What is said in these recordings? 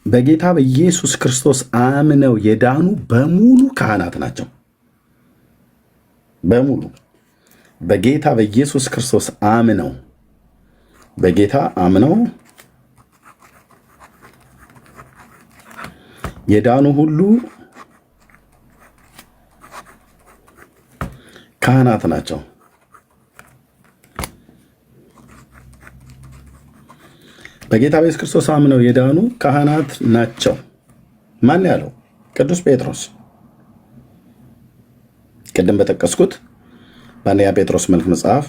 በጌታ በኢየሱስ ክርስቶስ አምነው የዳኑ በሙሉ ካህናት ናቸው። በሙሉ በጌታ በኢየሱስ ክርስቶስ አምነው የዳኑ ሁሉ ካህናት ናቸው። በጌታ በኢየሱስ ክርስቶስ አምነው የዳኑ ካህናት ናቸው። ማን ያለው? ቅዱስ ጴጥሮስ። ቅድም በጠቀስኩት በአንደኛ ጴጥሮስ መልእክት መጽሐፍ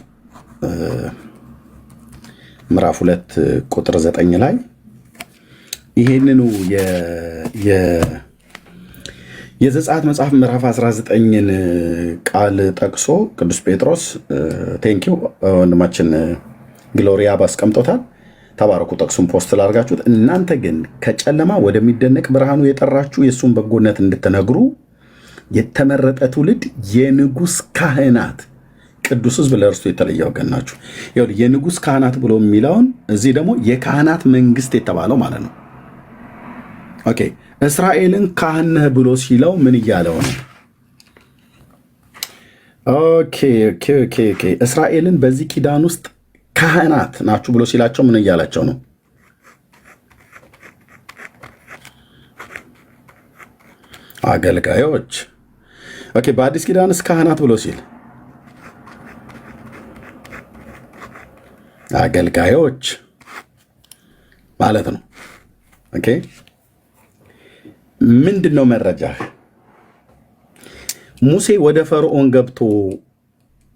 ምዕራፍ 2 ቁጥር 9 ላይ ይሄንኑ የዘጸአት መጽሐፍ ምዕራፍ 19ን ቃል ጠቅሶ ቅዱስ ጴጥሮስ ቴንኪው ወንድማችን ግሎሪያ ባስቀምጦታል። ተባረኩ። ጠቅሱን ፖስት ላርጋችሁት። እናንተ ግን ከጨለማ ወደሚደነቅ ብርሃኑ የጠራችሁ የእሱን በጎነት እንድትነግሩ የተመረጠ ትውልድ፣ የንጉሥ ካህናት፣ ቅዱስ ሕዝብ፣ ለእርሱ የተለየ ወገን ናችሁ። የንጉሥ ካህናት ብሎ የሚለውን እዚህ ደግሞ የካህናት መንግስት የተባለው ማለት ነው። ኦኬ፣ እስራኤልን ካህን ነህ ብሎ ሲለው ምን እያለው ነው? ኦኬ፣ እስራኤልን በዚህ ኪዳን ውስጥ ካህናት ናችሁ ብሎ ሲላቸው ምን እያላቸው ነው? አገልጋዮች። ኦኬ፣ በአዲስ ኪዳንስ ካህናት ብሎ ሲል አገልጋዮች ማለት ነው። ኦኬ፣ ምንድን ነው መረጃህ? ሙሴ ወደ ፈርዖን ገብቶ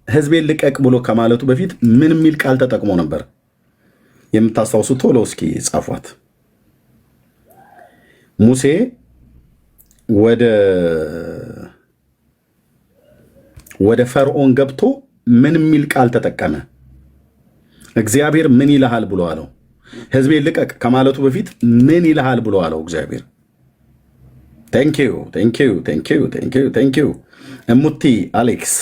ሕዝቤን ልቀቅ ብሎ ከማለቱ በፊት ምን የሚል ቃል ተጠቅሞ ነበር? የምታስታውሱ ቶሎ እስኪ ጻፏት። ሙሴ ወደ ፈርዖን ገብቶ ምን የሚል ቃል ተጠቀመ? እግዚአብሔር ምን ይልሃል ብሎ አለው? ሕዝቤን ልቀቅ ከማለቱ በፊት ምን ይልሃል ብሎ አለው እግዚአብሔር? ቴንኪዩ እሙቲ አሌክስ።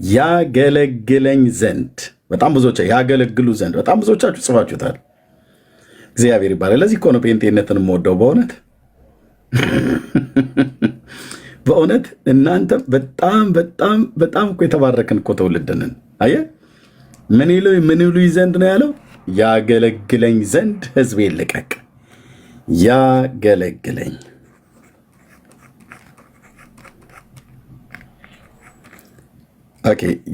ያገለግለኝ ዘንድ በጣም ብዙዎች ያገለግሉ ዘንድ በጣም ብዙዎቻችሁ ጽፋችሁታል። እግዚአብሔር ይባላል። ለዚህ እኮ ነው ጴንጤነትን የምወደው። በእውነት እናንተ በጣም እኮ የተባረክን እኮ ትውልድንን። አየህ ምን ይሉኝ ዘንድ ነው ያለው? ያገለግለኝ ዘንድ ሕዝቤን ልቀቅ። ያገለግለኝ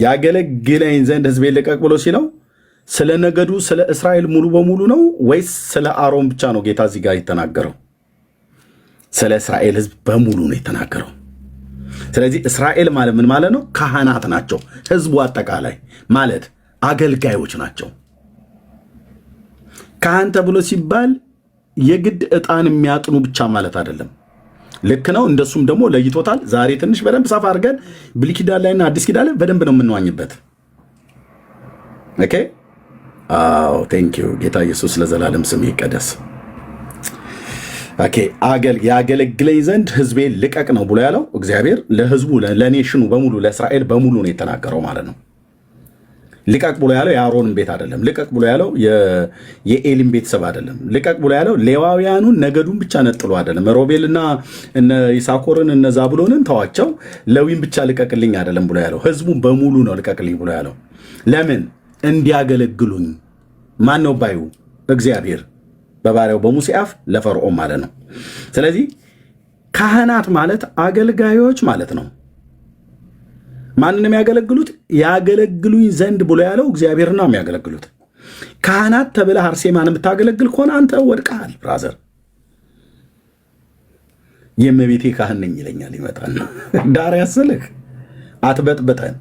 ያገለግለኝ ዘንድ ሕዝቤን ልቀቅ ብሎ ሲለው ስለ ነገዱ ስለ እስራኤል ሙሉ በሙሉ ነው ወይስ ስለ አሮን ብቻ ነው ጌታ እዚህ ጋር የተናገረው? ስለ እስራኤል ሕዝብ በሙሉ ነው የተናገረው። ስለዚህ እስራኤል ማለት ምን ማለት ነው? ካህናት ናቸው። ሕዝቡ አጠቃላይ ማለት አገልጋዮች ናቸው። ካህን ተብሎ ሲባል የግድ ዕጣን የሚያጥኑ ብቻ ማለት አይደለም። ልክ ነው። እንደሱም ደግሞ ለይቶታል። ዛሬ ትንሽ በደንብ ሰፋ አድርገን ብሉይ ኪዳን ላይና አዲስ ኪዳን ላይ በደንብ ነው የምንዋኝበት። ኦኬ፣ አዎ፣ ቴንኪው። ጌታ ኢየሱስ ለዘላለም ስም ይቀደስ። ኦኬ፣ ያገለግለኝ ዘንድ ሕዝቤን ልቀቅ ነው ብሎ ያለው እግዚአብሔር ለሕዝቡ ለኔሽኑ በሙሉ ለእስራኤል በሙሉ ነው የተናገረው ማለት ነው። ልቀቅ ብሎ ያለው የአሮንን ቤት አይደለም። ልቀቅ ብሎ ያለው የኤሊም ቤተሰብ አይደለም። ልቀቅ ብሎ ያለው ሌዋውያኑን ነገዱን ብቻ ነጥሎ አይደለም። ሮቤልና እነ ይሳኮርን እነ ዛብሎንን ተዋቸው፣ ለዊን ብቻ ልቀቅልኝ አይደለም ብሎ ያለው ህዝቡን በሙሉ ነው ልቀቅልኝ ብሎ ያለው። ለምን? እንዲያገለግሉኝ። ማን ነው ባዩ? እግዚአብሔር በባሪያው በሙሴ አፍ ለፈርዖን ማለት ነው። ስለዚህ ካህናት ማለት አገልጋዮች ማለት ነው። ማንንም ያገለግሉት ያገለግሉኝ ዘንድ ብሎ ያለው እግዚአብሔርና የሚያገለግሉት ካህናት ተብለህ አርሴማን የምታገለግል ከሆነ አንተ ወድቀሃል ብራዘር። የእመቤቴ ካህን ነኝ ይለኛል ይመጣል። ዳር ያስልህ፣ አትበጥብጠን፣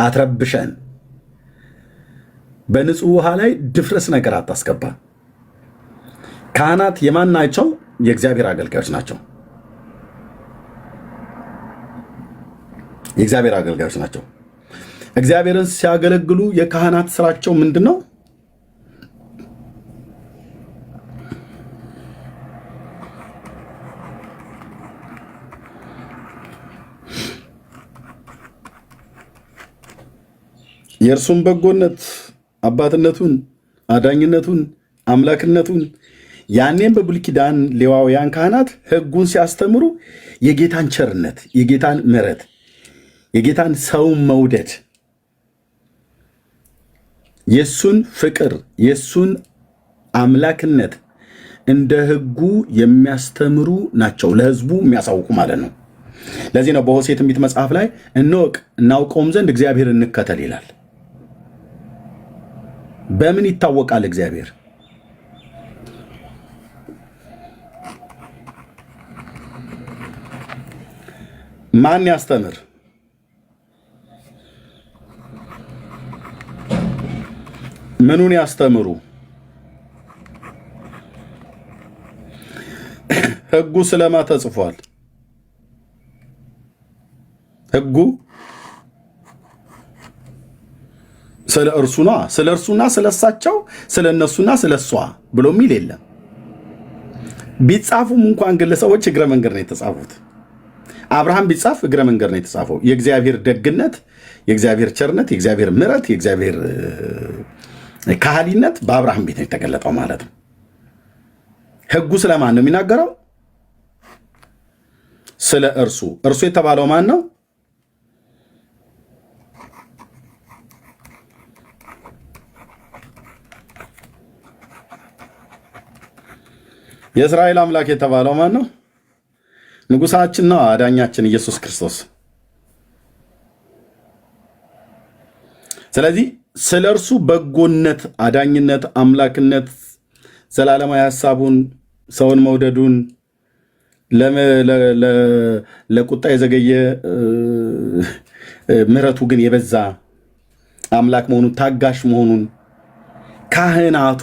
አትረብሸን፣ በንጹህ ውሃ ላይ ድፍረስ ነገር አታስገባ። ካህናት የማን ናቸው? የእግዚአብሔር አገልጋዮች ናቸው። የእግዚአብሔር አገልጋዮች ናቸው። እግዚአብሔርን ሲያገለግሉ የካህናት ስራቸው ምንድን ነው? የእርሱን በጎነት፣ አባትነቱን፣ አዳኝነቱን፣ አምላክነቱን ያኔም በብሉይ ኪዳን ሌዋውያን ካህናት ሕጉን ሲያስተምሩ የጌታን ቸርነት፣ የጌታን ምሕረት፣ የጌታን ሰውን መውደድ፣ የሱን ፍቅር፣ የሱን አምላክነት እንደ ሕጉ የሚያስተምሩ ናቸው፣ ለሕዝቡ የሚያሳውቁ ማለት ነው። ለዚህ ነው በሆሴዕ ትንቢት መጽሐፍ ላይ እንወቅ እናውቀውም ዘንድ እግዚአብሔር እንከተል ይላል። በምን ይታወቃል እግዚአብሔር? ማን ያስተምር? ምኑን ያስተምሩ? ሕጉ ስለማ ተጽፏል? ሕጉ ስለ እርሱና ስለ እርሱና ስለ እሳቸው ስለ እነሱና ስለ እሷ ብሎ የሚል የለም። ቢጻፉም እንኳን ግለሰቦች እግረ መንገድ ነው የተጻፉት። አብርሃም ቢጻፍ እግረ መንገድ ነው የተጻፈው። የእግዚአብሔር ደግነት፣ የእግዚአብሔር ቸርነት፣ የእግዚአብሔር ምሕረት፣ የእግዚአብሔር ካህሊነት በአብርሃም ቤት ነው የተገለጠው ማለት ነው። ሕጉ ስለማን ነው የሚናገረው? ስለ እርሱ። እርሱ የተባለው ማን ነው? የእስራኤል አምላክ የተባለው ማን ነው? ንጉሳችን ነው፣ አዳኛችን ኢየሱስ ክርስቶስ። ስለዚህ ስለ እርሱ በጎነት፣ አዳኝነት፣ አምላክነት፣ ዘላለማዊ ሐሳቡን፣ ሰውን መውደዱን፣ ለቁጣ የዘገየ ምሕረቱ ግን የበዛ አምላክ መሆኑን፣ ታጋሽ መሆኑን ካህናቱ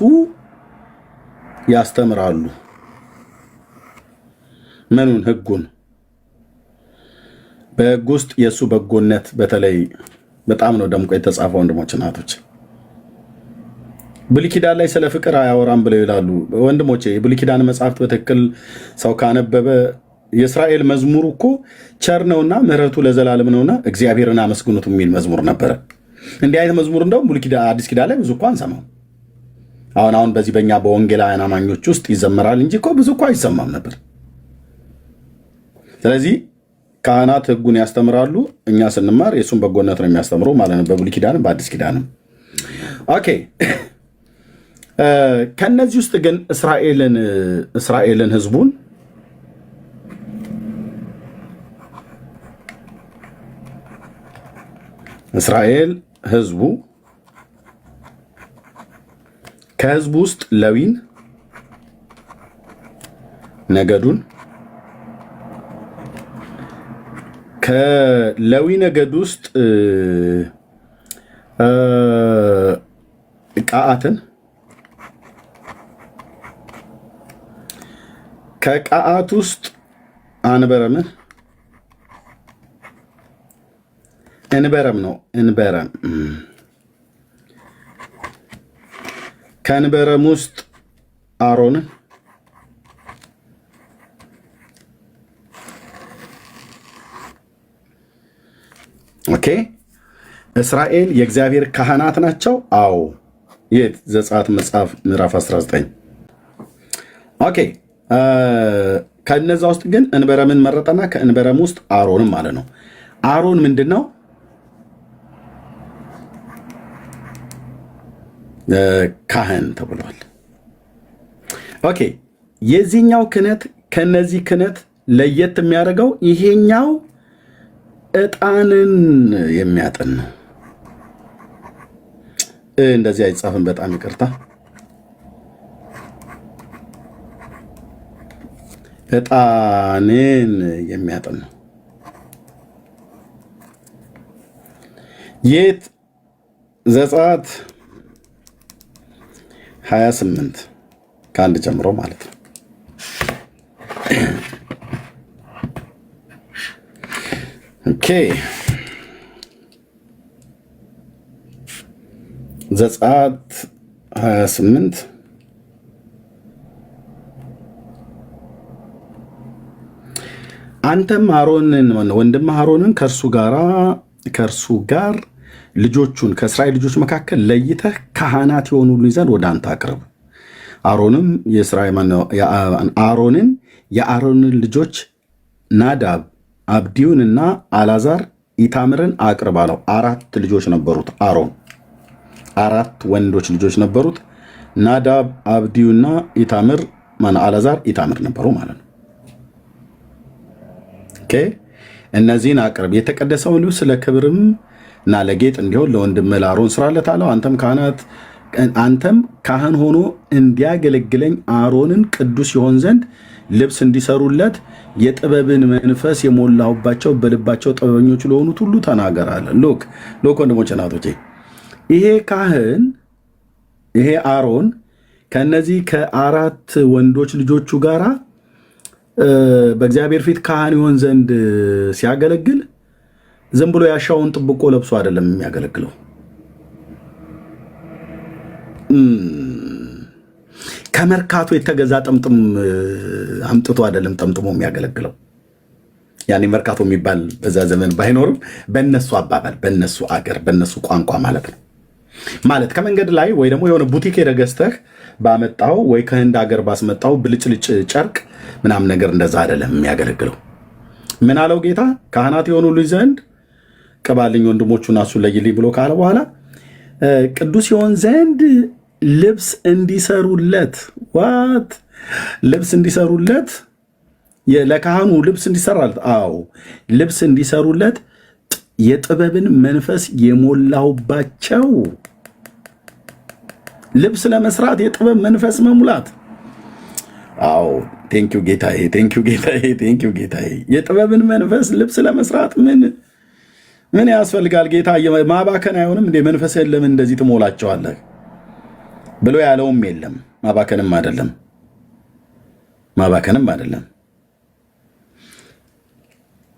ያስተምራሉ። ምኑን? ሕጉን። በሕግ ውስጥ የእሱ በጎነት በተለይ በጣም ነው ደምቆ የተጻፈው። ወንድሞች እናቶች፣ ብሉይ ኪዳን ላይ ስለ ፍቅር አያወራም ብለው ይላሉ። ወንድሞቼ የብሉይ ኪዳን መጽሐፍት በትክክል ሰው ካነበበ የእስራኤል መዝሙር እኮ ቸር ነውና ምሕረቱ ለዘላለም ነውና እግዚአብሔርን አመስግኑት የሚል መዝሙር ነበረ። እንዲህ አይነት መዝሙር እንደውም ብሉይ ኪዳን፣ አዲስ ኪዳን ላይ ብዙ እኮ አንሰማም። አሁን በዚህ በእኛ በወንጌላውያን አማኞች ውስጥ ይዘመራል እንጂ እኮ ብዙ እኮ አይሰማም ነበር። ስለዚህ ካህናት ሕጉን ያስተምራሉ። እኛ ስንማር የእሱን በጎነት ነው የሚያስተምሩ ማለት ነው፣ በብሉይ ኪዳንም በአዲስ ኪዳንም። ኦኬ። ከነዚህ ውስጥ ግን እስራኤልን ሕዝቡን እስራኤል ሕዝቡ ከሕዝቡ ውስጥ ሌዊን ነገዱን ከሌዊ ነገድ ውስጥ ቀዓትን ከቀዓት ውስጥ እንበረም ነው እንበረም ከእንበረም ውስጥ አሮንን ኦኬ። እስራኤል የእግዚአብሔር ካህናት ናቸው። አዎ። የት? ዘጸአት መጽሐፍ ምዕራፍ 19። ኦኬ። ከነዛ ውስጥ ግን እንበረምን መረጠና ከእንበረም ውስጥ አሮንም ማለት ነው። አሮን ምንድን ነው? ካህን ተብሏል። ኦኬ። የዚህኛው ክህነት ከነዚህ ክህነት ለየት የሚያደርገው ይሄኛው ዕጣንን የሚያጥን ነው። እንደዚህ አይጻፍም፣ በጣም ይቅርታ። ዕጣንን የሚያጥን ነው። የት? ዘጸአት 28 ከአንድ ጀምሮ ማለት ነው። ኦኬ። ዘጸአት 28 አንተም አሮንን ወንድም አሮንን ከእርሱ ጋር ልጆቹን ከእስራኤል ልጆች መካከል ለይተህ ካህናት የሆኑልኝ ዘንድ ወደ አንተ አቅርብ። አሮንን የአሮንን ልጆች ናዳብ፣ አብዲዩንና አላዛር ኢታምርን አቅርብ አለው። 4 ልጆች ነበሩት አሮን፣ 4 ወንዶች ልጆች ነበሩት። ናዳብ፣ አብዲዩና ኢታምር አላዛር ኢታምር ነበሩ ማለት ነው። እነዚህን አቅርብ፣ የተቀደሰውን ልብስ ለክብርም እና ለጌጥ እንዲሆን ለወንድም ለአሮን ስራለት አለው። አንተም ካህን ሆኖ እንዲያገለግለኝ አሮንን ቅዱስ ይሆን ዘንድ ልብስ እንዲሰሩለት የጥበብን መንፈስ የሞላሁባቸው በልባቸው ጥበበኞች ለሆኑት ሁሉ ተናገር አለ። ሎክ ወንድሞች እናቶቼ፣ ይሄ ካህን ይሄ አሮን ከነዚህ ከ4 ወንዶች ልጆቹ ጋራ በእግዚአብሔር ፊት ካህን ይሆን ዘንድ ሲያገለግል ዝም ብሎ ያሻውን ጥብቆ ለብሶ አይደለም የሚያገለግለው። ከመርካቶ የተገዛ ጥምጥም አምጥቶ አይደለም ጠምጥሞ የሚያገለግለው። ያኔ መርካቶ የሚባል በዛ ዘመን ባይኖርም በነሱ አባባል፣ በነሱ አገር፣ በነሱ ቋንቋ ማለት ነው። ማለት ከመንገድ ላይ ወይ ደግሞ የሆነ ቡቲክ ሄደህ ገዝተህ ባመጣው ወይ ከህንድ ሀገር ባስመጣው ብልጭልጭ ጨርቅ ምናምን ነገር እንደዛ አይደለም የሚያገለግለው። ምን አለው ጌታ? ካህናት የሆኑ ልጅ ዘንድ ቅባልኝ፣ ወንድሞቹን እሱን ለይልኝ ብሎ ካለ በኋላ ቅዱስ ይሆን ዘንድ ልብስ እንዲሰሩለት ልብስ እንዲሰሩለት ለካህኑ ልብስ እንዲሰራለት፣ አዎ ልብስ እንዲሰሩለት የጥበብን መንፈስ የሞላሁባቸው። ልብስ ለመስራት የጥበብ መንፈስ መሙላት። አዎ ቴንኪው ጌታዬ፣ ቴንኪው ጌታዬ፣ ቴንኪው ጌታዬ። የጥበብን መንፈስ ልብስ ለመስራት ምን ያስፈልጋል? ጌታ ማባከን አይሆንም እንዴ? መንፈስህን ለምን እንደዚህ ትሞላቸዋለህ ብሎ ያለውም የለም። ማባከንም አይደለም።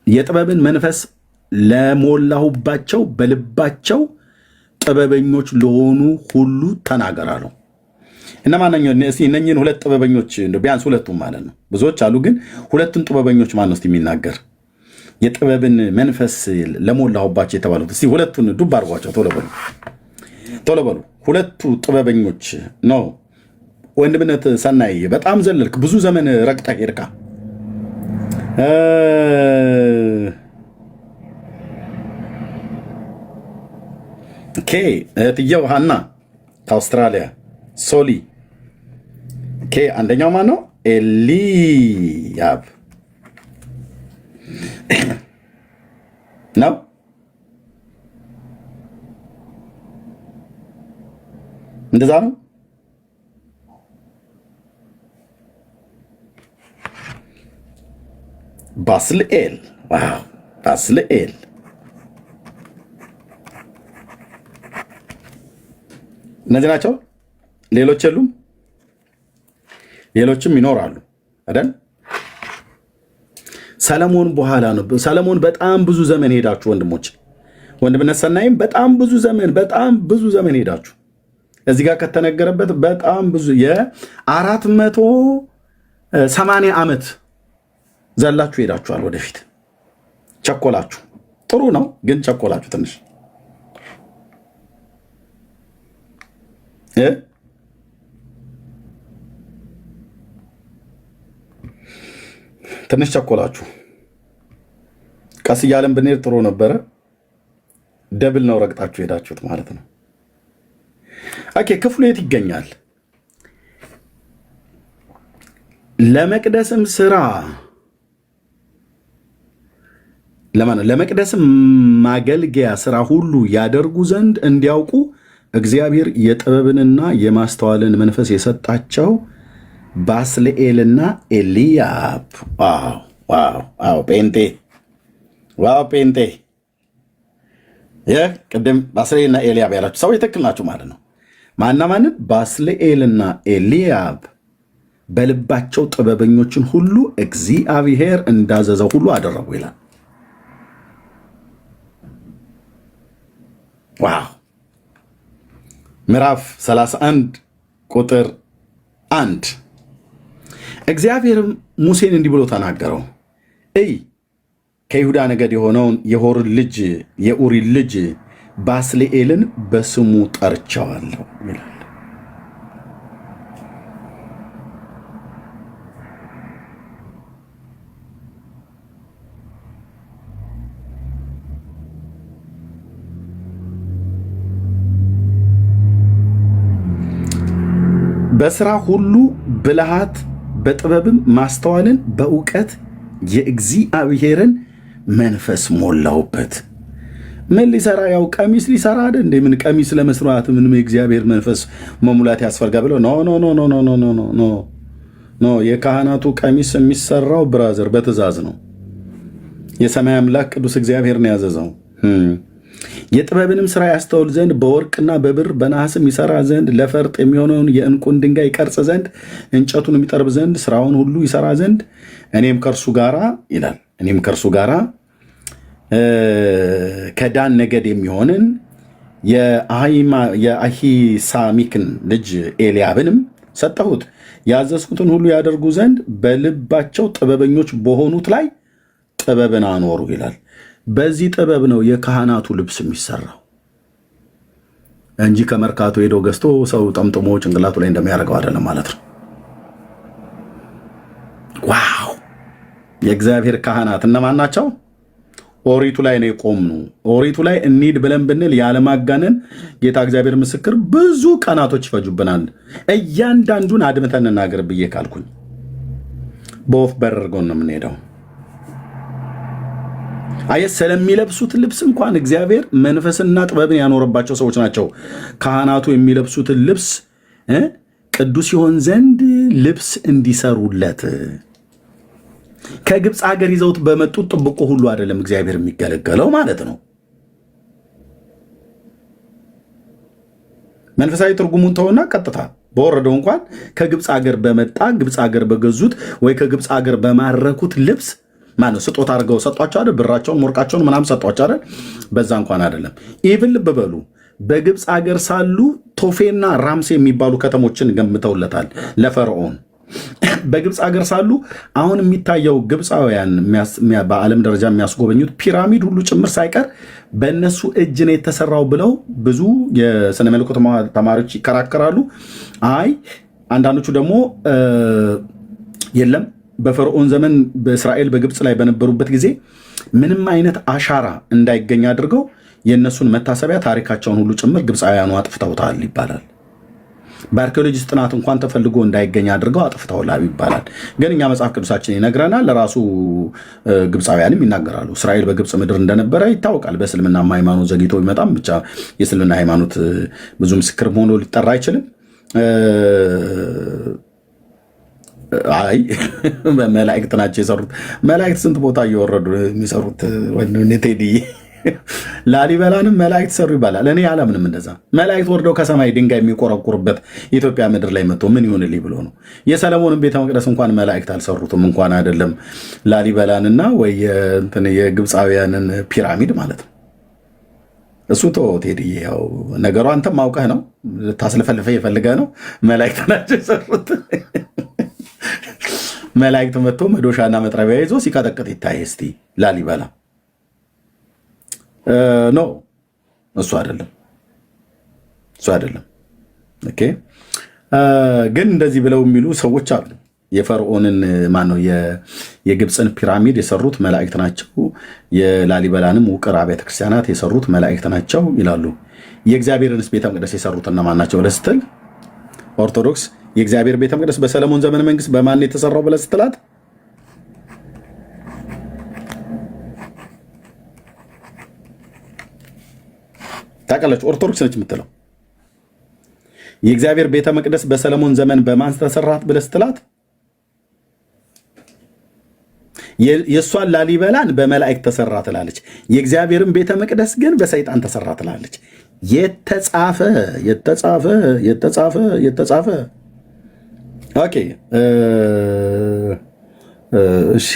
የጥበብን መንፈስ ለሞላሁባቸው በልባቸው ጥበበኞች ለሆኑ ሁሉ ተናገራለሁ። እና እነኝህን 2 ጥበበኞች ቢያንስ 2ቱም ማለት ነው። ብዙዎች አሉ፣ ግን 2ቱን ጥበበኞች ማን ነው የሚናገር? የጥበብን መንፈስ ለሞላሁባቸው የተባሉት እስቲ 2ቱን ዱብ አድርጓቸው። ቶሎ በሉ። 2ቱ ጥበበኞች ነው። ወንድምነት ሰናይ በጣም ዘለልክ፣ ብዙ ዘመን ረግጠህ ሄድካ። እህትየው ሀና ከአውስትራሊያ፣ ሶሊ አንደኛው ማን ነው? ኤልያብ ነው። እንደዛ ነው። ባስልኤል እነዚህ ናቸው። ሌሎች የሉም። ሌሎችም ይኖራሉ አይደል? ሰለሞን በኋላ ነው። ሰለሞን በጣም ብዙ ዘመን ሄዳችሁ ወንድምነት ሰናይም በጣም ብዙ ዘመን ሄዳችሁ እዚህ ጋር ከተነገረበት በጣም ብዙ የ480 ዓመት ዘላችሁ ሄዳችኋል። ወደፊት ቸኮላችሁ። ጥሩ ነው ግን ቸኮላችሁ ትንሽ ቸኮላችሁ። ቀስ እያለን ብንሄድ ጥሩ ነበረ። ደብል ነው ረግጣችሁ ሄዳችሁት ማለት ነው። ኦኬ፣ ክፍሉ የት ይገኛል? ለመቅደስም ስራ ለመቅደስም ማገልገያ ስራ ሁሉ ያደርጉ ዘንድ እንዲያውቁ እግዚአብሔር የጥበብንና የማስተዋልን መንፈስ የሰጣቸው ባስልኤልና ኤልያብ። ዋው ጴንጤ ቅድም ባስልኤልና ኤልያብ ያላችሁ ሰዎች ትክክል ናችሁ ማለት ነው። ማንን? ባስልኤልና ኤልያብ በልባቸው ጥበበኞችን ሁሉ እግዚአብሔር እንዳዘዘው ሁሉ አደረጉ ይላል። ዋው! ምዕራፍ 31 ቁጥር 1 እግዚአብሔርም ሙሴን እንዲህ ብሎ ተናገረው። ከይሁዳ ነገድ የሆነውን የኡሪን ልጅ ባስልኤልን በስሙ ጠርቸዋለሁ ይላል። በስራ ሁሉ ብልሃት፣ በጥበብም ማስተዋልን፣ በእውቀት የእግዚአብሔርን መንፈስ ሞላውበት። ምን ሊሰራ? ያው ቀሚስ ሊሰራ አይደል እንዴ? ምን ቀሚስ ለመስራት ምንም የእግዚአብሔር መንፈስ መሙላት ያስፈልጋ ብለው ኖ ኖ ኖ ኖ ኖ ኖ ኖ ኖ። የካህናቱ ቀሚስ የሚሰራው ብራዘር በትእዛዝ ነው። የሰማይ አምላክ ቅዱስ እግዚአብሔር ነው ያዘዘው። የጥበብንም ስራ ያስተውል ዘንድ በወርቅና በብር በነሐስም ይሰራ ዘንድ ለፈርጥ የሚሆነውን የዕንቁን ድንጋይ ይቀርጽ ዘንድ እንጨቱን የሚጠርብ ዘንድ ስራውን ሁሉ ይሰራ ዘንድ እኔም ከእርሱ ጋራ ይላል። እኔም ከእርሱ ጋራ ከዳን ነገድ የሚሆንን የአሂሳሚክን ልጅ ኤልያብንም ሰጠሁት፣ ያዘዝኩትን ሁሉ ያደርጉ ዘንድ በልባቸው ጥበበኞች በሆኑት ላይ ጥበብን አኖሩ ይላል። በዚህ ጥበብ ነው የካህናቱ ልብስ የሚሰራው እንጂ ከመርካቶ ሄዶ ገዝቶ ሰው ጠምጥሞ ጭንቅላቱ ላይ እንደሚያደርገው አይደለም ማለት ነው። ዋው! የእግዚአብሔር ካህናት እነማን ናቸው? ኦሪቱ ላይ ነው የቆምኑ። ኦሪቱ ላይ እንሂድ ብለን ብንል ያለማጋነን ጌታ እግዚአብሔር ምስክር ብዙ ቀናቶች ይፈጁብናል። እያንዳንዱን አድምተን እናገር ብዬ ካልኩኝ በወፍ በረር ነው የምንሄደው። አየት ስለሚለብሱት ልብስ እንኳን እግዚአብሔር መንፈስና ጥበብን ያኖረባቸው ሰዎች ናቸው። ካህናቱ የሚለብሱትን ልብስ ቅዱስ ይሆን ዘንድ ልብስ እንዲሰሩለት ከግብፅ ሀገር ይዘውት በመጡት ጥብቆ ሁሉ አይደለም እግዚአብሔር የሚገለገለው ማለት ነው። መንፈሳዊ ትርጉሙን ተውና ቀጥታ በወረደው እንኳን ከግብፅ ሀገር በመጣ ግብፅ ሀገር በገዙት ወይ ከግብፅ ሀገር በማረኩት ልብስ ማነው ስጦታ አድርገው ሰጧቸው አይደል? ብራቸውን ወርቃቸውን ምናምን ሰጧቸው አይደል? በዛ እንኳን አይደለም። ኢቭን ልብ በሉ በግብፅ ሀገር ሳሉ ቶፌና ራምሴ የሚባሉ ከተሞችን ገምተውለታል ለፈርዖን። በግብፅ ሀገር ሳሉ አሁን የሚታየው ግብፃውያን በዓለም ደረጃ የሚያስጎበኙት ፒራሚድ ሁሉ ጭምር ሳይቀር በእነሱ እጅ ነው የተሰራው ብለው ብዙ የስነ መለኮት ተማሪዎች ይከራከራሉ። አይ አንዳንዶቹ ደግሞ የለም በፈርዖን ዘመን በእስራኤል በግብፅ ላይ በነበሩበት ጊዜ ምንም አይነት አሻራ እንዳይገኝ አድርገው የእነሱን መታሰቢያ ታሪካቸውን ሁሉ ጭምር ግብፃውያኑ አጥፍተውታል ይባላል። በአርኪኦሎጂስት ጥናት እንኳን ተፈልጎ እንዳይገኝ አድርገው አጥፍተውላል ይባላል። ግን እኛ መጽሐፍ ቅዱሳችን ይነግረናል። ለራሱ ግብፃውያንም ይናገራሉ። እስራኤል በግብፅ ምድር እንደነበረ ይታወቃል። በእስልምና ሃይማኖት ዘግይቶ ቢመጣም ብቻ የእስልምና ሃይማኖት ብዙ ምስክር ሆኖ ሊጠራ አይችልም። አይ መላእክት ናቸው የሰሩት። መላእክት ስንት ቦታ እየወረዱ የሚሰሩት ቴዲ ላሊበላንም መላእክት ሰሩ ይባላል። እኔ አላምንም እንደዛ። መላእክት ወርደው ከሰማይ ድንጋይ የሚቆረቁርበት ኢትዮጵያ ምድር ላይ መጥቶ ምን ይሆንልኝ ብሎ ነው። የሰለሞንን ቤተ መቅደስ እንኳን መላእክት አልሰሩትም፣ እንኳን አይደለም ላሊበላንና ወይ የግብፃውያንን ፒራሚድ ማለት ነው። እሱ ቶ ቴዲ ያው ነገሩ አንተም አውቀህ ነው ታስለፈልፈ የፈልገህ ነው። መላእክት ናቸው የሰሩት። መላእክት መጥቶ መዶሻና መጥረቢያ ይዞ ሲቀጠቅጥ ይታይ እስቲ ላሊበላ ኖ እሱ አይደለም፣ እሱ አይደለም። ኦኬ ግን እንደዚህ ብለው የሚሉ ሰዎች አሉ። የፈርዖንን ማነው የግብፅን ፒራሚድ የሰሩት መላእክት ናቸው፣ የላሊበላንም ውቅር አብያተ ክርስቲያናት የሰሩት መላእክት ናቸው ይላሉ። የእግዚአብሔርንስ ቤተ መቅደስ የሰሩት እነማን ናቸው ብለህ ስትል ኦርቶዶክስ የእግዚአብሔር ቤተ መቅደስ በሰለሞን ዘመነ መንግስት በማን የተሰራው ብለህ ስትላት ታውቃለች። ኦርቶዶክስ ነች የምትለው። የእግዚአብሔር ቤተ መቅደስ በሰለሞን ዘመን በማን ተሰራት ብለህ ስትላት የእሷን ላሊበላን በመላእክት ተሰራ ትላለች። የእግዚአብሔርን ቤተ መቅደስ ግን በሰይጣን ተሰራ ትላለች። የተጻፈ የተጻፈ የተጻፈ የተጻፈ ኦኬ እሺ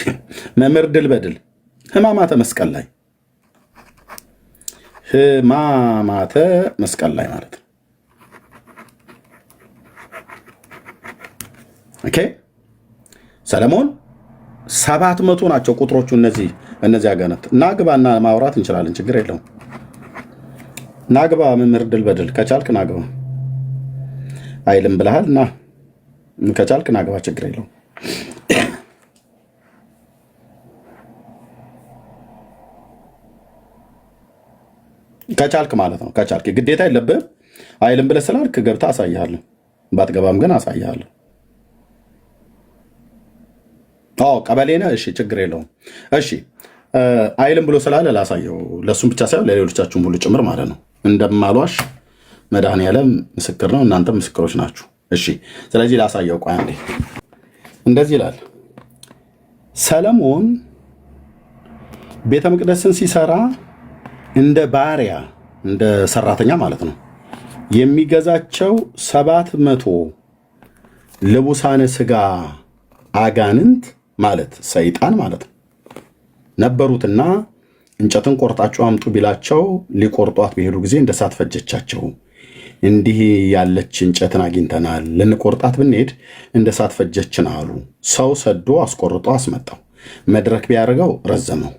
መምህር ድል በድል ሕማማተ መስቀል ላይ ሕማማተ መስቀል ላይ ማለት ነው። ኦኬ ሰለሞን 700 ናቸው ቁጥሮቹ። እነዚህ አጋነት ናግባና ማውራት እንችላለን፣ ችግር የለውም። ናግባ መምህር ድል በድል ከቻልክ ናግባ አይልም ብለሃል እና ከቻልክ ናግባ፣ ችግር የለውም። ከቻልክ ማለት ነው። ከቻልክ ግዴታ የለብህም። አይልም ብለህ ስላልክ ገብታ አሳይሃለሁ። ባትገባም ግን አሳያለሁ። ቀበሌ ነህ? እሺ ችግር የለውም። እሺ አይልም ብሎ ስላለ ላሳየው፣ ለእሱም ብቻ ሳይሆን ለሌሎቻችሁም ሁሉ ጭምር ማለት ነው። እንደማሏሽ መድኃኔዓለም ምስክር ነው፣ እናንተም ምስክሮች ናችሁ። እሺ ስለዚህ ላሳየው። ቆይ አንዴ። እንደዚህ ይላል ሰለሞን ቤተ መቅደስን ሲሰራ እንደ ባሪያ እንደ ሰራተኛ ማለት ነው የሚገዛቸው 700 ልቡሳነ ሥጋ አጋንንት ማለት ሰይጣን ማለት ነው ነበሩትና እንጨትን ቆርጣችሁ አምጡ ቢላቸው ሊቆርጧት በሄዱ ጊዜ እንደ እሳት ፈጀቻቸው። እንዲህ ያለች እንጨትን አግኝተናል፣ ልንቆርጣት ብንሄድ እንደ እሳት ፈጀችን አሉ። ሰው ሰዶ አስቆርጦ አስመጣው። መድረክ ቢያደርገው ረዘመው፣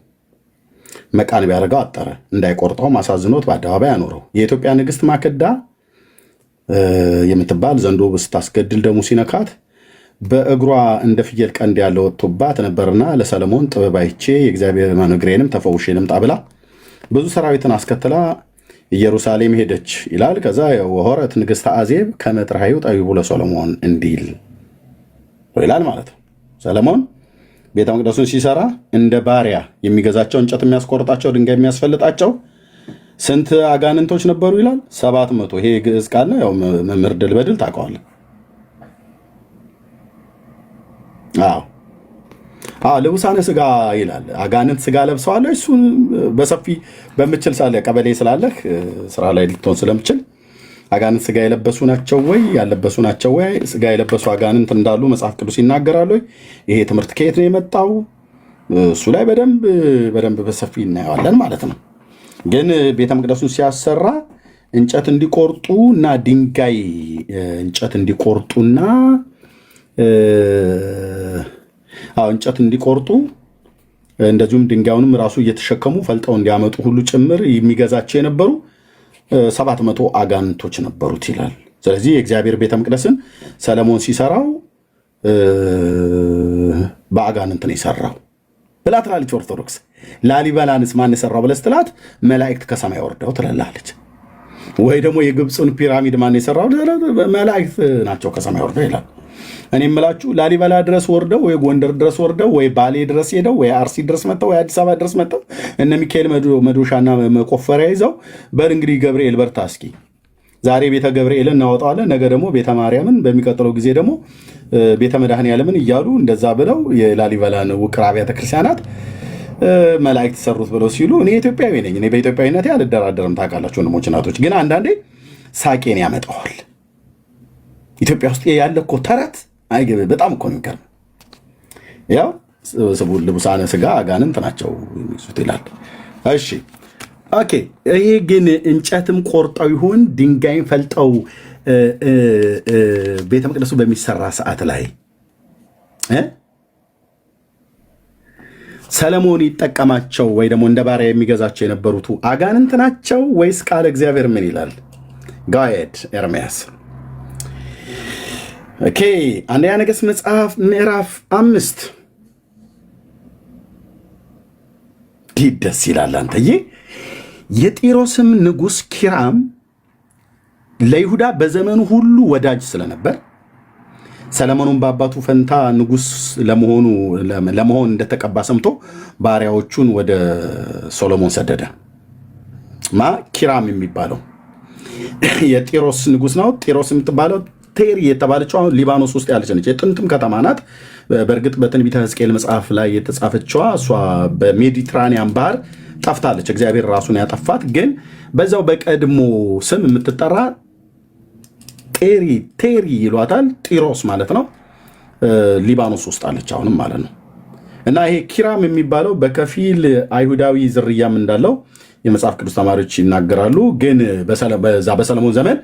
መቃን ቢያደርገው አጠረ። እንዳይቆርጠው አሳዝኖት በአደባባይ አኖረው። የኢትዮጵያ ንግሥት ማክዳ የምትባል ዘንዶ ስታስገድል ደሙ ሲነካት በእግሯ እንደ ፍየል ቀንድ ያለው ወጥቶባት ነበርና ለሰለሞን ጥበብ አይቼ የእግዚአብሔር እግሬንም ተፈውሼ ልምጣ ብላ ብዙ ሰራዊትን አስከትላ ኢየሩሳሌም ሄደች ይላል። ከዛ ወሆረት ንግሥተ አዜብ ከመጥራዩ ጠቢቡ ለሰሎሞን እንዲል ይላል ማለት ነው። ሰለሞን ቤተ መቅደሱን ሲሰራ እንደ ባሪያ የሚገዛቸው እንጨት የሚያስቆርጣቸው ድንጋይ የሚያስፈልጣቸው ስንት አጋንንቶች ነበሩ ይላል? 700። ይሄ ግዕዝ ቃል ነው። ያው መምህር ድል በድል ታውቀዋለህ። ልቡሳነ ሥጋ ይላል። አጋንንት ሥጋ ለብሰዋል። እሱን በሰፊ በምችል ሳለ ቀበሌ ስላለህ ስራ ላይ ልትሆን ስለምችል አጋንንት ሥጋ የለበሱ ናቸው ወይ ያለበሱ ናቸው ወይ ሥጋ የለበሱ አጋንንት እንዳሉ መጽሐፍ ቅዱስ ይናገራል ወይ? ይሄ ትምህርት ከየት ነው የመጣው? እሱ ላይ በደንብ በሰፊ እናየዋለን ማለት ነው። ግን ቤተ መቅደሱን ሲያሰራ እንጨት እንዲቆርጡና ድንጋይ እንጨት እንዲቆርጡና እንጨት እንዲቆርጡ እንደዚሁም ድንጋዩንም ራሱ እየተሸከሙ ፈልጠው እንዲያመጡ ሁሉ ጭምር የሚገዛቸው የነበሩ 700 አጋንንቶች ነበሩት ይላል። ስለዚህ የእግዚአብሔር ቤተ መቅደስን ሰለሞን ሲሰራው በአጋንንት ነው የሰራው ብላ ትላለች ኦርቶዶክስ። ላሊበላንስ ማን የሰራው ብለህ ስትላት መላእክት ከሰማይ ወርደው ትላለች። ወይ ደግሞ የግብፁን ፒራሚድ ማን የሰራው? መላእክት ናቸው ከሰማይ ወርደው ይላል። እኔ የምላችሁ ላሊበላ ድረስ ወርደው ወይ ጎንደር ድረስ ወርደው ወይ ባሌ ድረስ ሄደው ወይ አርሲ ድረስ መጥተው ወይ አዲስ አበባ ድረስ መጥተው እነ ሚካኤል መዶሻና መቆፈሪያ ይዘው በል እንግዲህ ገብርኤል በርታ እስኪ ዛሬ ቤተ ገብርኤልን እናወጣዋለን፣ ነገ ደግሞ ቤተ ማርያምን፣ በሚቀጥለው ጊዜ ደግሞ ቤተ መድኃኔዓለምን እያሉ እንደዛ ብለው የላሊበላን ውቅር አብያተ ክርስቲያናት መላእክት ሰሩት ብለው ሲሉ እኔ ኢትዮጵያዊ ነኝ። እኔ በኢትዮጵያዊነቴ አልደራደርም። ታውቃላችሁ ወንድሞች እናቶች። ግን አንዳንዴ ሳቄን ያመጣዋል። ኢትዮጵያ ውስጥ ያለ እኮ ተረት አይገበ በጣም እኮ ነው የሚገርም። ያው ልቡሳነ ሥጋ አጋንንት ናቸው የሚይዙት ይላል። እሺ ኦኬ። ይሄ ግን እንጨትም ቆርጠው ይሁን ድንጋይም ፈልጠው ቤተ መቅደሱ በሚሰራ ሰዓት ላይ ሰለሞን ይጠቀማቸው ወይ ደግሞ እንደ ባሪያ የሚገዛቸው የነበሩት አጋንንት ናቸው ወይስ ቃለ እግዚአብሔር ምን ይላል? ጋየድ ኤርምያስ ኦኬ። አንደኛ ነገሥት መጽሐፍ ምዕራፍ 5 ደስ ይላል። አንተዬ የጢሮስም ንጉሥ ኪራም ለይሁዳ በዘመኑ ሁሉ ወዳጅ ስለነበር ሰለሞኑን በአባቱ ፈንታ ንጉሥ ለመሆን እንደተቀባ ሰምቶ ባሪያዎቹን ወደ ሶሎሞን ሰደደ። ኪራም የሚባለው የጢሮስ ንጉሥ ነው። ጢሮስ የምትባለው ቴሪ የተባለችው አሁን ሊባኖስ ውስጥ ያለች ነች። የጥንትም ከተማ ናት። በእርግጥ በትንቢተ ሕዝቅኤል መጽሐፍ ላይ የተጻፈችዋ እሷ በሜዲትራኒያን ባህር ጠፍታለች። እግዚአብሔር ራሱን ያጠፋት፣ ግን በዛው በቀድሞ ስም የምትጠራ ቴሪ ይሏታል። ጢሮስ ማለት ነው። ሊባኖስ ውስጥ አለች አሁንም ማለት ነው። እና ይሄ ኪራም የሚባለው በከፊል አይሁዳዊ ዝርያም እንዳለው የመጽሐፍ ቅዱስ ተማሪዎች ይናገራሉ። ግን በዛ በሰለሞን ዘመን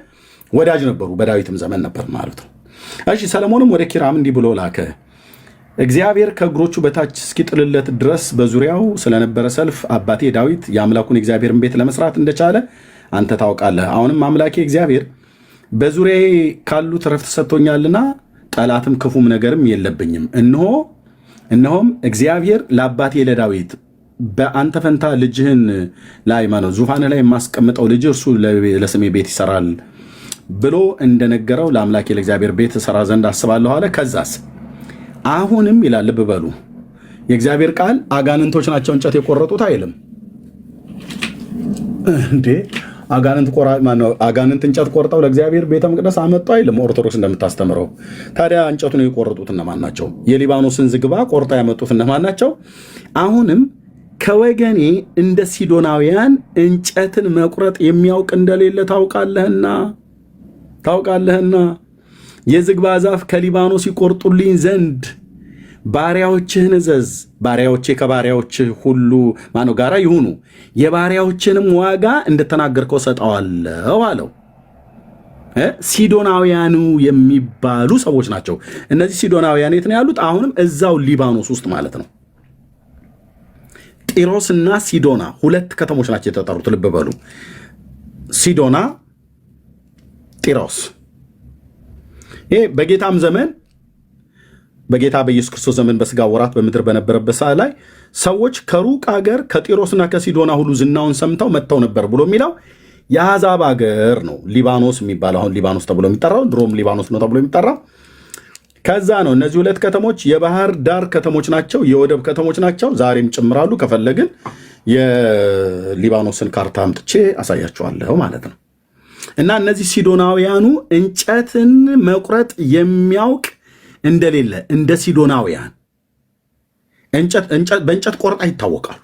ወዳጅ ነበሩ፣ በዳዊትም ዘመን ነበር ማለት ነው። እሺ ሰለሞንም ወደ ኪራም እንዲህ ብሎ ላከ። እግዚአብሔር ከእግሮቹ በታች እስኪጥልለት ድረስ በዙሪያው ስለነበረ ሰልፍ አባቴ ዳዊት የአምላኩን እግዚአብሔርን ቤት ለመስራት እንደቻለ አንተ ታውቃለህ። አሁንም አምላኬ እግዚአብሔር በዙሪያዬ ካሉት ረፍት ሰጥቶኛልና ጠላትም ክፉም ነገርም የለብኝም። እነሆም እግዚአብሔር ለአባቴ ለዳዊት በአንተ ፈንታ ልጅህን ላይ ዙፋንህ ላይ የማስቀምጠው ልጅ እርሱ ለስሜ ቤት ይሰራል ብሎ እንደነገረው ለአምላኬ ለእግዚአብሔር ቤት እሰራ ዘንድ አስባለሁ አለ። ከዛስ አሁንም ይላል፣ ልብ በሉ የእግዚአብሔር ቃል አጋንንቶች ናቸው እንጨት የቆረጡት አይልም እንዴ። አጋንንት እንጨት ቆርጠው ለእግዚአብሔር ቤተ መቅደስ አመጡ አይልም ኦርቶዶክስ እንደምታስተምረው። ታዲያ እንጨቱን የቆረጡት እነማን ናቸው? የሊባኖስን ዝግባ ቆርጣ ያመጡት እነማን ናቸው? አሁንም ከወገኔ እንደ ሲዶናውያን እንጨትን መቁረጥ የሚያውቅ እንደሌለ ታውቃለህና የዝግባ ዛፍ ከሊባኖስ ይቆርጡልኝ ዘንድ ባሪያዎችህን እዘዝ። ባሪያዎቼ ከባሪያዎችህ ሁሉ ጋራ ይሁኑ፣ የባሪያዎችንም ዋጋ እንደተናገርከው ሰጠዋለሁ አለው። ሲዶናውያኑ የሚባሉ ሰዎች ናቸው እነዚህ። ሲዶናውያን የት ነው ያሉት? አሁንም እዛው ሊባኖስ ውስጥ ማለት ነው። ጢሮስና ሲዶና ሁለት ከተሞች ናቸው የተጠሩት። ልብ በሉ ሲዶና፣ ጢሮስ። ይሄ በጌታም ዘመን በጌታ በኢየሱስ ክርስቶስ ዘመን በስጋ ወራት በምድር በነበረበት ሰዓት ላይ ሰዎች ከሩቅ አገር ከጢሮስና ከሲዶና ሁሉ ዝናውን ሰምተው መጥተው ነበር ብሎ የሚለው የአሕዛብ አገር ነው። ሊባኖስ የሚባለው አሁን ሊባኖስ ተብሎ የሚጠራው ድሮም ሊባኖስ ነው ተብሎ የሚጠራው ከዛ ነው። እነዚህ ሁለት ከተሞች የባህር ዳር ከተሞች ናቸው፣ የወደብ ከተሞች ናቸው። ዛሬም ጭምራሉ። ከፈለግን የሊባኖስን ካርታ አምጥቼ አሳያቸዋለሁ ማለት ነው። እና እነዚህ ሲዶናውያኑ እንጨትን መቁረጥ የሚያውቅ እንደሌለ እንደ ሲዶናውያን በእንጨት ቆርጣ ይታወቃሉ።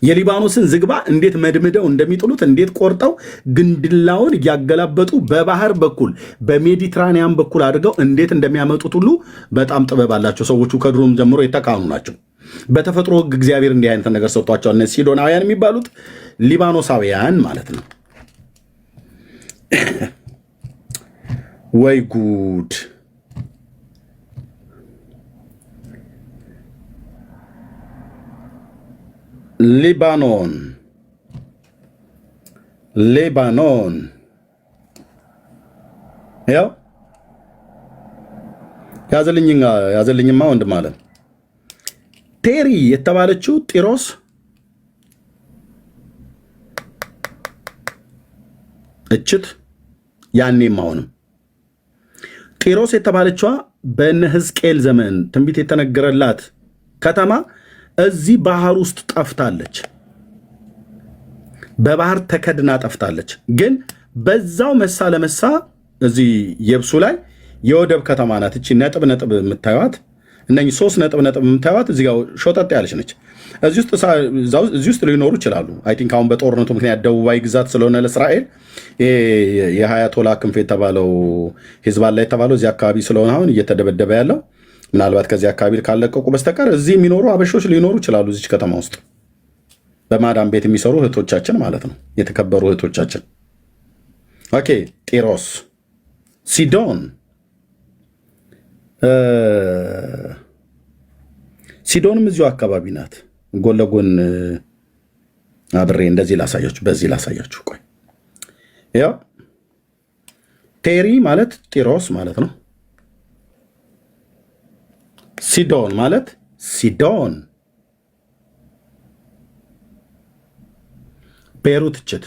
የሊባኖስን ዝግባ እንዴት መድምደው እንደሚጥሉት እንዴት ቆርጠው ግንድላውን እያገላበጡ በባህር በኩል በሜዲትራኒያን በኩል አድርገው እንዴት እንደሚያመጡት ሁሉ በጣም ጥበብ አላቸው ሰዎቹ። ከድሮም ጀምሮ የተካኑ ናቸው። በተፈጥሮ ሕግ እግዚአብሔር እንዲህ አይነት ነገር ሰጥቷቸዋል። እነዚህ ሲዶናውያን የሚባሉት ሊባኖሳውያን ማለት ነው። ወይ ጉድ! ሊባኖን ያው ያዘልኝማ ወንድም አለ። ቴሪ የተባለችው ጢሮስ እችት ያኔም አሁንም ጢሮስ የተባለችዋ በእነ ሕዝቅኤል ዘመን ትንቢት የተነገረላት ከተማ እዚህ ባህር ውስጥ ጠፍታለች። በባህር ተከድና ጠፍታለች። ግን በዛው መሳ ለመሳ እዚህ የብሱ ላይ የወደብ ከተማ ናት። እቺ ነጥብ ነጥብ የምታዩት እነኚህ 3 ነጥብ ነጥብ የምታዩት እዚህ ጋር ሾጠጥ ያለች ነች። እዚህ ውስጥ ሊኖሩ ይችላሉ። አይ ቲንክ አሁን በጦርነቱ ምክንያት ደቡባዊ ግዛት ስለሆነ ለእስራኤል የሀያቶላ ክንፍ የተባለው ሂዝቦላ የተባለው እዚህ አካባቢ ስለሆነ አሁን እየተደበደበ ያለው ምናልባት ከዚህ አካባቢ ካለቀቁ በስተቀር እዚህ የሚኖሩ አበሾች ሊኖሩ ይችላሉ። እዚች ከተማ ውስጥ በማዳም ቤት የሚሰሩ እህቶቻችን ማለት ነው፣ የተከበሩ እህቶቻችን። ኦኬ ጢሮስ፣ ሲዶን ሲዶንም እዚሁ አካባቢ ናት። ጎን ለጎን አብሬ እንደዚህ ላሳያችሁ፣ በዚህ ላሳያችሁ። ቆይ ያው ቴሪ ማለት ጢሮስ ማለት ነው። ሲዶን ማለት ሲዶን ቤሩት እችት።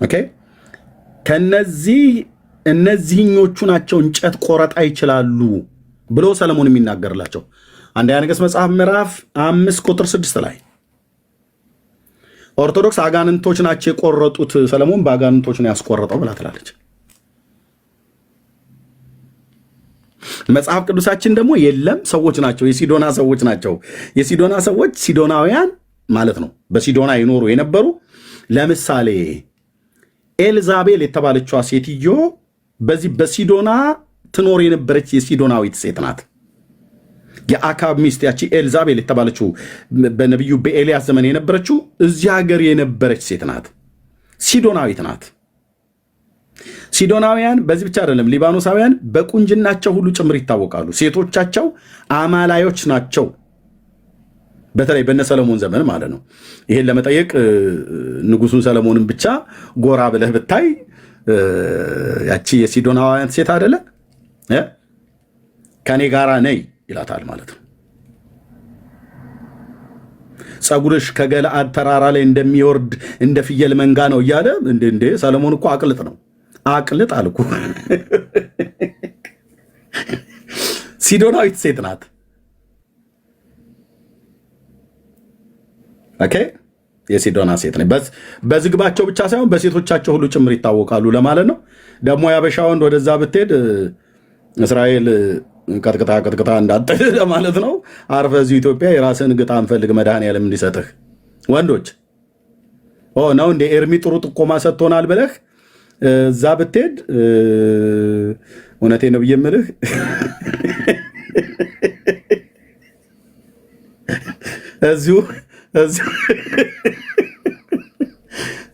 ኦኬ እነዚህኞቹ ናቸው እንጨት ቆረጣ ይችላሉ ብሎ ሰለሞን የሚናገርላቸው አንደኛ ነገሥት መጽሐፍ ምዕራፍ 5 ቁጥር 6 ላይ ኦርቶዶክስ አጋንንቶች ናቸው የቆረጡት፣ ሰለሞን በአጋንንቶች ነው ያስቆረጠው ብላ ትላለች። መጽሐፍ ቅዱሳችን ደግሞ የለም ሰዎች ናቸው፣ የሲዶና ሰዎች ናቸው። የሲዶና ሰዎች ሲዶናውያን ማለት ነው፣ በሲዶና ይኖሩ የነበሩ። ለምሳሌ ኤልዛቤል የተባለችዋ ሴትዮ በዚህ በሲዶና ትኖር የነበረች የሲዶናዊት ሴት ናት። የአካብ ሚስት ያቺ ኤልዛቤል የተባለችው በነቢዩ በኤልያስ ዘመን የነበረችው እዚህ ሀገር የነበረች ሴት ናት፣ ሲዶናዊት ናት። ሲዶናውያን በዚህ ብቻ አይደለም፣ ሊባኖሳውያን በቁንጅናቸው ሁሉ ጭምር ይታወቃሉ። ሴቶቻቸው አማላዮች ናቸው፣ በተለይ በነ ሰለሞን ዘመን ማለት ነው። ይሄን ለመጠየቅ ንጉሱን ሰለሞንን ብቻ ጎራ ብለህ ብታይ ያቺ የሲዶናውያን ሴት አይደለ ከኔ ጋራ ነይ ይላታል ማለት ነው። ጸጉርሽ ከገለአድ ተራራ ላይ እንደሚወርድ እንደ ፍየል መንጋ ነው እያለ እንዴ ሰለሞን እኮ አቅልጥ ነው። አቅልጥ አልኩ። ሲዶናዊት ሴት ናት። ኦኬ የሲዶና ሴት ነች። በዝግባቸው ብቻ ሳይሆን በሴቶቻቸው ሁሉ ጭምር ይታወቃሉ ለማለት ነው። ደግሞ ያበሻ ወንድ ወደዛ ብትሄድ እስራኤል ቀጥቅጣ እንዳጥል ለማለት ነው። አርፈ እዚሁ ኢትዮጵያ የራስን ግጣም ፈልግ መድኃኔዓለም እንዲሰጥህ። ወንዶች ነው እንደ ኤርሚ ጥሩ ጥቆማ ሰጥቶናል ብለህ እዛ ብትሄድ እውነቴ ነው ብዬ የምልህ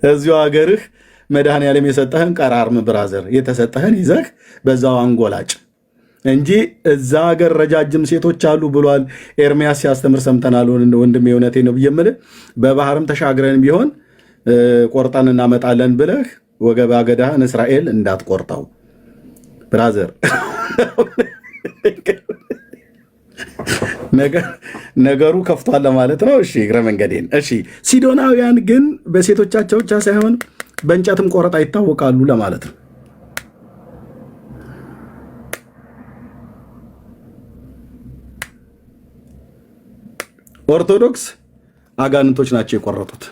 እዚሁ ሀገርህ መድኃኔዓለም የሰጠህን ቀራርም ብራዘር የተሰጠህን ይዘህ በዛው አንጎላጭ እንጂ እዛ ሀገር ረጃጅም ሴቶች አሉ ብሏል ኤርሚያስ ሲያስተምር ሰምተናል። ወንድሜ እውነቴ ነው ብዬ የምልህ በባህርም ተሻግረን ቢሆን ቆርጠን እናመጣለን ብለህ ወገብ አገዳህን እስራኤል እንዳትቆርጠው ብራዘር። ነገሩ ከፍቷል ለማለት ነው። እሺ እግረ መንገዴን። እሺ ሲዶናውያን ግን በሴቶቻቸው ብቻ ሳይሆን በእንጨትም ቆረጣ ይታወቃሉ ለማለት ነው። ኦርቶዶክስ አጋንንቶች ናቸው የቆረጡት።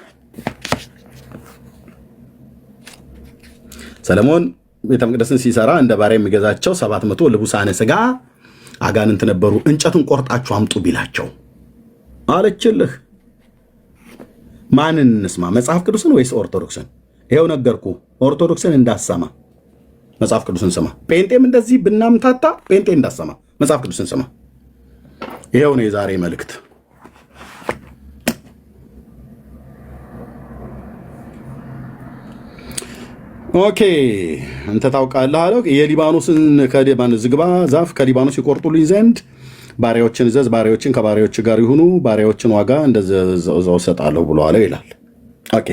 ሰለሞን ቤተ መቅደስን ሲሰራ እንደ ባሪያ የሚገዛቸው 700 ልቡሳነ ሥጋ አጋንንት ነበሩ። እንጨቱን ቆርጣችሁ አምጡ ቢላቸው አለችልህ። ማንን እንስማ? መጽሐፍ ቅዱስን ወይስ ኦርቶዶክስን? ይኸው ነገርኩ። ኦርቶዶክስን እንዳሰማ መጽሐፍ ቅዱስን ስማ። ጴንጤም እንደዚህ ብናምታታ ጴንጤ እንዳሰማ መጽሐፍ ቅዱስን ስማ። ይኸው ነው የዛሬ መልእክት። ኦኬ አንተ ታውቃለህ አለው። የሊባኖስን ዝግባ ዛፍ ከሊባኖስ ይቆርጡልኝ ዘንድ ባሪያዎችን እዘዝ፣ ባሪያዎችን ከባሪያዎች ጋር ይሁኑ፣ ባሪያዎችን ዋጋ እንደዛው እሰጣለሁ ብሎ አለው ይላል። ኦኬ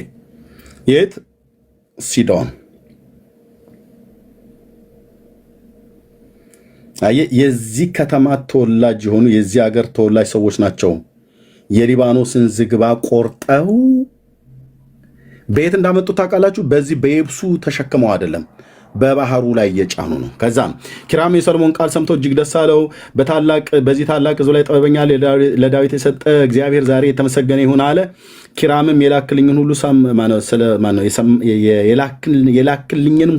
የት? ሲዶን። የዚህ ከተማ ተወላጅ የሆኑ የዚህ ሀገር ተወላጅ ሰዎች ናቸው የሊባኖስን ዝግባ ቆርጠው በየት እንዳመጡት ታውቃላችሁ? በዚህ በየብሱ ተሸክመው አይደለም፣ በባህሩ ላይ እየጫኑ ነው። ከዛም ኪራም የሰሎሞን ቃል ሰምቶ እጅግ ደስ አለው። በዚህ ታላቅ ሕዝብ ላይ ጥበበኛ ለዳዊት የሰጠ እግዚአብሔር ዛሬ የተመሰገነ ይሁን አለ። ኪራምም የላክልኝንም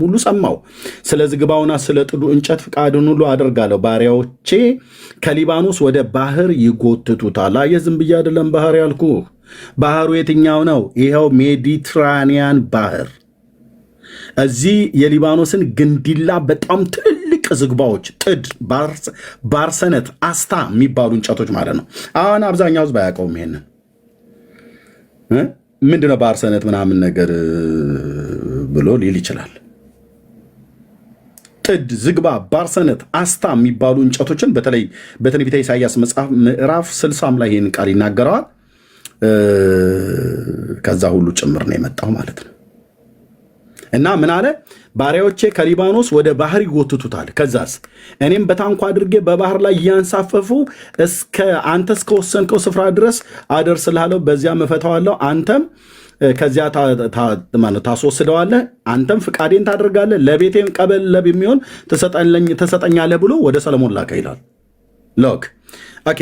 ሁሉ ሰማው። ስለ ዝግባውና ስለ ጥዱ እንጨት ፍቃድን ሁሉ አደርጋለሁ። ባሪያዎቼ ከሊባኖስ ወደ ባህር ይጎትቱታል። አየህ፣ ዝም ብዬ አይደለም ባህር ያልኩ። ባህሩ የትኛው ነው? ይኸው ሜዲትራኒያን ባህር። እዚህ የሊባኖስን ግንዲላ በጣም ትልልቅ ዝግባዎች፣ ጥድ፣ ባርሰነት፣ አስታ የሚባሉ እንጨቶች ማለት ነው። አሁን አብዛኛው ህዝብ አያውቀውም ይሄንን። ምንድነው ባርሰነት ምናምን ነገር ብሎ ሊል ይችላል። ጥድ፣ ዝግባ፣ ባርሰነት፣ አስታ የሚባሉ እንጨቶችን በተለይ በትንቢተ ኢሳይያስ መጽሐፍ ምዕራፍ 60 ላይ ይህን ቃል ይናገረዋል። ከዛ ሁሉ ጭምር ነው የመጣው ማለት ነው። እና ምን አለ? ባሪያዎቼ ከሊባኖስ ወደ ባህር ይጎትቱታል። ከዛስ እኔም በታንኳ አድርጌ በባህር ላይ እያንሳፈፉ አንተ እስከወሰንከው ስፍራ ድረስ አደርስልሃለሁ። በዚያም እፈታዋለሁ። አንተም ከዚያ ታስወስደዋለህ። አንተም ፍቃዴን ታደርጋለህ። ለቤቴም ቀበለብ የሚሆን ትሰጠኛለህ ብሎ ወደ ሰለሞን ላከ ይላል። ሎክ ኦኬ።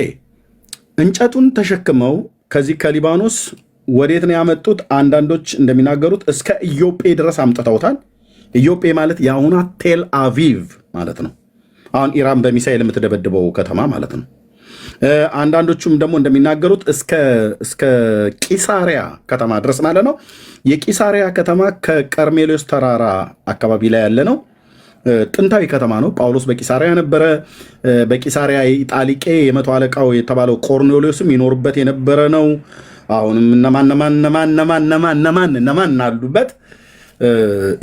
እንጨቱን ተሸክመው ከዚህ ከሊባኖስ ወዴት ነው ያመጡት? አንዳንዶች እንደሚናገሩት እስከ ኢዮጴ ድረስ አምጥተውታል። ኢዮጴ ማለት የአሁኗ ቴል አቪቭ ማለት ነው። አሁን ኢራን በሚሳኤል የምትደበድበው ከተማ ማለት ነው። አንዳንዶቹም ደግሞ እንደሚናገሩት እስከ ቂሳሪያ ከተማ ድረስ ማለት ነው። የቂሳሪያ ከተማ ከቀርሜሎስ ተራራ አካባቢ ላይ ያለ ነው። ጥንታዊ ከተማ ነው። ጳውሎስ በቂሳሪያ ነበረ። በቂሳሪያ ኢጣሊቄ የመቶ አለቃው የተባለው ቆርኔሌዎስም ይኖርበት የነበረ ነው። አሁንም እነማን አሉበት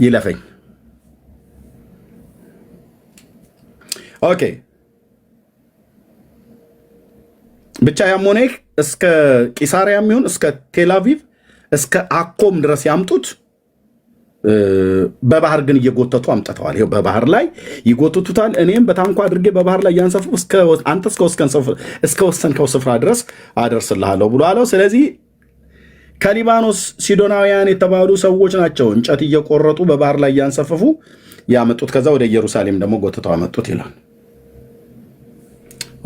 ይለፈኝ። ኦኬ ብቻ ያሞኔክ እስከ ቂሳሪያ የሚሆን እስከ ቴልአቪቭ እስከ አኮም ድረስ ያምጡት። በባህር ግን እየጎተቱ አምጥተዋል። ይኸው በባህር ላይ ይጎትቱታል። እኔም በታንኳ አድርጌ በባህር ላይ እያንሳፈፉ አንተ እስከ ወሰንከው ስፍራ ድረስ አደርስልሃለሁ ብሎ አለው። ስለዚህ ከሊባኖስ ሲዶናውያን የተባሉ ሰዎች ናቸው እንጨት እየቆረጡ በባህር ላይ እያንሰፈፉ ያመጡት። ከዛ ወደ ኢየሩሳሌም ደግሞ ጎትተው አመጡት ይላል።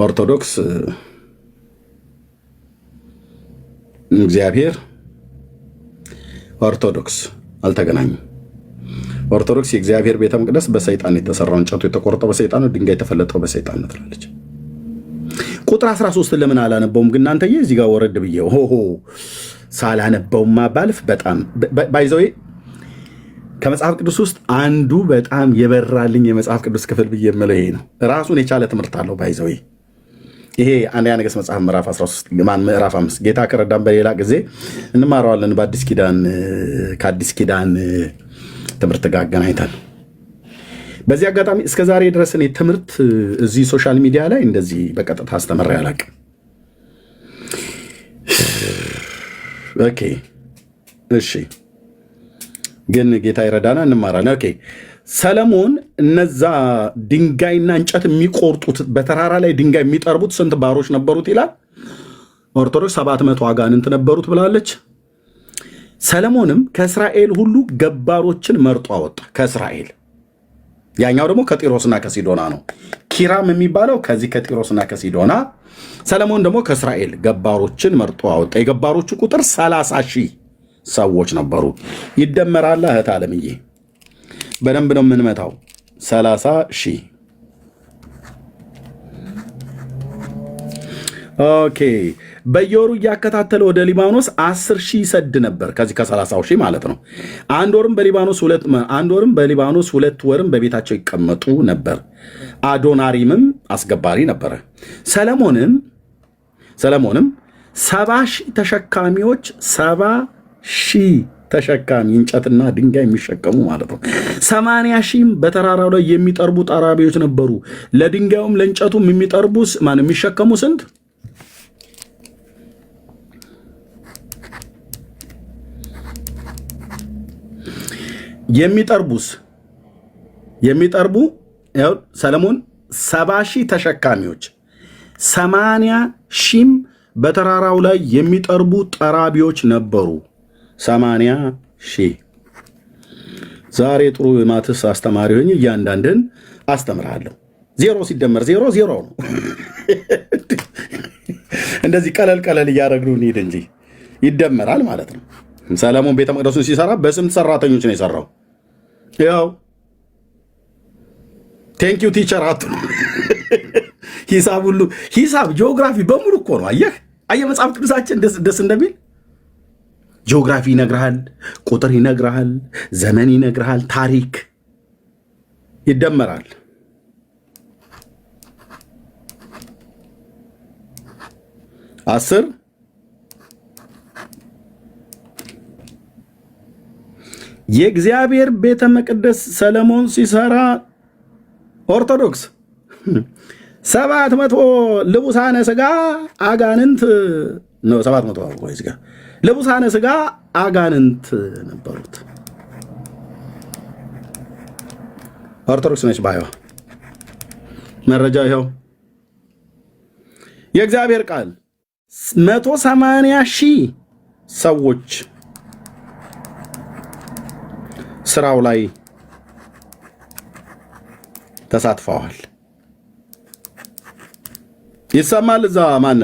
ኦርቶዶክስ እግዚአብሔር ኦርቶዶክስ አልተገናኙም። ኦርቶዶክስ የእግዚአብሔር ቤተ መቅደስ በሰይጣን የተሰራው እንጨቱ የተቆረጠው በሰይጣን ነው፣ ድንጋይ የተፈለጠው በሰይጣን ነው ትላለች። ቁጥር 13 ለምን አላነበውም ግን እናንተዬ? እዚህ ጋር ወረድ ብዬ ሆሆ ሳላነበውማ ባልፍ በጣም ባይዘዌ ከመጽሐፍ ቅዱስ ውስጥ አንዱ በጣም የበራልኝ የመጽሐፍ ቅዱስ ክፍል ብዬ የምለው ይሄ ነው። ራሱን የቻለ ትምህርት አለው። ባይዘዌ ይሄ አንደኛ ነገሥት መጽሐፍ ምዕራፍ 13 ምዕራፍ 5 ጌታ ከረዳን በሌላ ጊዜ እንማረዋለን። በአዲስ ኪዳን ከአዲስ ኪዳን ትምህርት ጋር አገናኝተን በዚህ አጋጣሚ እስከ ዛሬ ድረስ እኔ ትምህርት እዚህ ሶሻል ሚዲያ ላይ እንደዚህ በቀጥታ አስተምሬ አላውቅም። ኦኬ እሺ፣ ግን ጌታ ይረዳና እንማራለን። ኦኬ ሰለሞን እነዛ ድንጋይና እንጨት የሚቆርጡት በተራራ ላይ ድንጋይ የሚጠርቡት ስንት ባሮች ነበሩት ይላል? ኦርቶዶክስ 700 አጋንንት ነበሩት ብላለች። ሰለሞንም ከእስራኤል ሁሉ ገባሮችን መርጦ አወጣ። ከእስራኤል ያኛው ደግሞ ከጢሮስና ከሲዶና ነው። ኪራም የሚባለው ከዚህ ከጢሮስና ከሲዶና፣ ሰለሞን ደግሞ ከእስራኤል ገባሮችን መርጦ አወጣ። የገባሮቹ ቁጥር 30,000 ሰዎች ነበሩ። ይደመራል። እህት ዓለምዬ በደንብ ነው የምንመታው። 30,000 ኦኬ። በየወሩ እያከታተለ ወደ ሊባኖስ 10,000 ይሰድ ነበር። ከዚህ ከ30,000 ማለት ነው። አንድ ወርም በሊባኖስ 2 ወርም በቤታቸው ይቀመጡ ነበር። አዶናሪምም አስገባሪ ነበረ። ሰለሞንም 70,000 ተሸካሚዎች 70,000 ተሸካሚ እንጨትና ድንጋይ የሚሸከሙ ማለት ነው። 80,000 በተራራው ላይ የሚጠርቡ ጠራቢዎች ነበሩ። ለድንጋዩም ለእንጨቱም የሚሸከሙ ስንት? የሚጠርቡ ሰለሞን 70,000 ተሸካሚዎች 80,000 በተራራው ላይ የሚጠርቡ ጠራቢዎች ነበሩ። 80,000። ዛሬ ጥሩ ማትስ አስተማሪ ሆኜ እያንዳንድን አስተምርሃለሁ። 0 ሲደመር 0 0 ነው። እንደዚህ ቀለል እያደረግን እንሂድ እንጂ ይደመራል ማለት ነው። ሰለሞን ቤተ መቅደሱን ሲሰራ በስንት ሰራተኞች ነው የሰራው? ያው ቴንኪው ቲቸር አቱ ሂሳብ ጂኦግራፊ በሙሉ እኮ ነው። አየህ መጽሐፍ ቅዱሳችን ደስ እንደሚል ጂኦግራፊ ይነግርሃል፣ ቁጥር ይነግርሃል፣ ዘመን ይነግርሃል፣ ታሪክ ይደመራል። አስር የእግዚአብሔር ቤተ መቅደስ ሰለሞን ሲሰራ ኦርቶዶክስ 700 ልቡሳነ ሥጋ አጋንንት ነው። 700 ወይስ ጋር ልቡሳነ ሥጋ አጋንንት ነበሩት። ኦርቶዶክስ ነች ባይዋ መረጃ ይኸው። የእግዚአብሔር ቃል 180,000 ሰዎች ስራው ላይ ተሳትፈዋል። ይሰማል። እዛ ማነ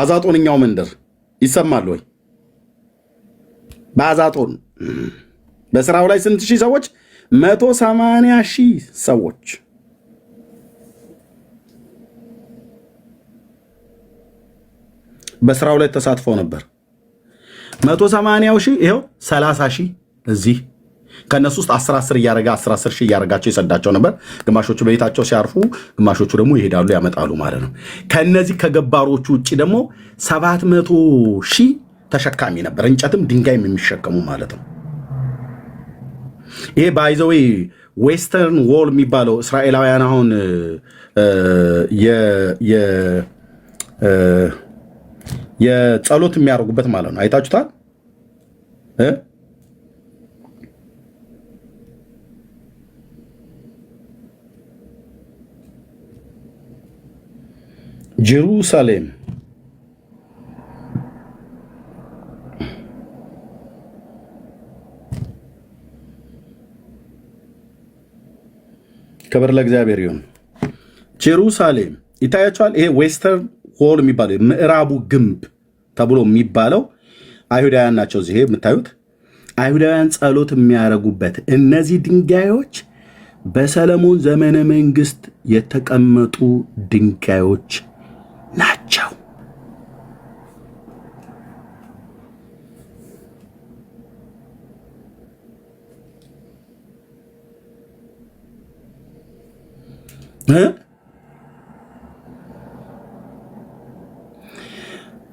አዛጦንኛው መንደር ይሰማል ወይ? በአዛጦን በስራው ላይ ስንት ሺህ ሰዎች? 180,000 ሰዎች በስራው ላይ ተሳትፈው ነበር። 180,000 ይኸው 30,000 እዚህ ከነሱ ውስጥ 10 እያረጋ 10 ሺህ እያረጋቸው ይሰዳቸው ነበር። ግማሾቹ በቤታቸው ሲያርፉ፣ ግማሾቹ ደግሞ ይሄዳሉ ያመጣሉ ማለት ነው። ከነዚህ ከገባሮቹ ውጭ ደግሞ 700,000 ተሸካሚ ነበር፣ እንጨትም ድንጋይም የሚሸከሙ ማለት ነው። ይሄ ባይዘዌ ዌስተርን ዎል የሚባለው እስራኤላውያን አሁን የጸሎት የሚያደርጉበት ማለት ነው። አይታችሁታል? ጀሩሳሌም ክብር ለእግዚአብሔር ይሁን። ጀሩሳሌም ይታያቸዋል። ይሄ ዌስተርን ሆል የሚባለው ምዕራቡ ግንብ ተብሎ የሚባለው አይሁዳውያን ናቸው። እዚህ የምታዩት አይሁዳውያን ጸሎት የሚያደርጉበት እነዚህ ድንጋዮች በሰለሞን ዘመነ መንግስት የተቀመጡ ድንጋዮች ናቸው።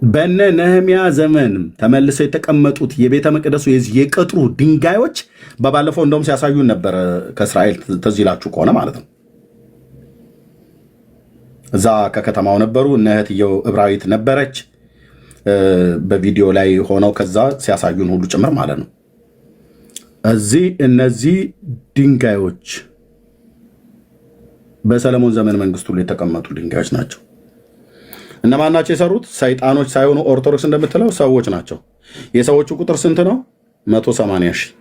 በነ ነህሚያ ዘመንም ተመልሰው የተቀመጡት የቤተ መቅደሱ የቅጥሩ ድንጋዮች በባለፈው እንደውም ሲያሳዩን ነበረ። ከእስራኤል ትዝ ይላችሁ ከሆነ ማለት ነው። እዛ ከከተማው ነበሩ። እነ እህትየው ዕብራዊት ነበረች በቪዲዮ ላይ ሆነው ከዛ ሲያሳዩን ሁሉ ጭምር ማለት ነው። እነዚህ ድንጋዮች በሰለሞን ዘመን መንግስት ሁሉ የተቀመጡ ድንጋዮች ናቸው። እነማን ናቸው የሰሩት? ሰይጣኖች ሳይሆኑ ኦርቶዶክስ እንደምትለው ሰዎች ናቸው። የሰዎቹ ቁጥር ስንት ነው? 180 ሺህ።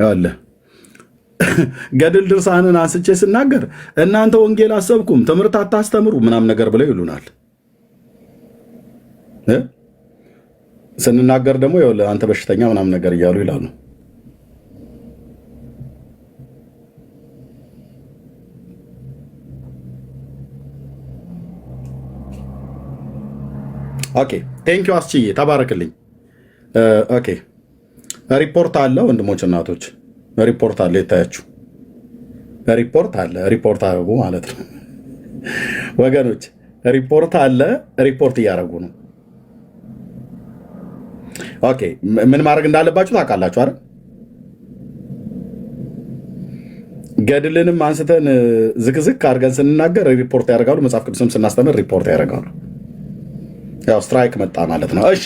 ያለ ገድል ድርሳንን አንስቼ ስናገር እናንተ ወንጌል አሰብኩም ትምህርት አታስተምሩ ምናምን ነገር ብለው ይሉናል። ስንናገር ደግሞ አንተ በሽተኛ ምናምን ነገር እያሉ ይላሉ። ኦኬ ቴንኪው አስችዬ ተባረክልኝ። ኦኬ ሪፖርት አለ ወንድሞች እናቶች፣ ሪፖርት አለ። የታያችሁ ሪፖርት አለ። ሪፖርት አደረጉ ማለት ነው ወገኖች፣ ሪፖርት አለ። ሪፖርት እያደረጉ ነው። ኦኬ ምን ማድረግ እንዳለባችሁ ታውቃላችሁ አይደል? ገድልንም አንስተን ዝቅዝቅ አድርገን ስንናገር ሪፖርት ያደርጋሉ። መጽሐፍ ቅዱስም ስናስተምር ሪፖርት ያደርጋሉ። ያው ስትራይክ መጣ ማለት ነው። እሺ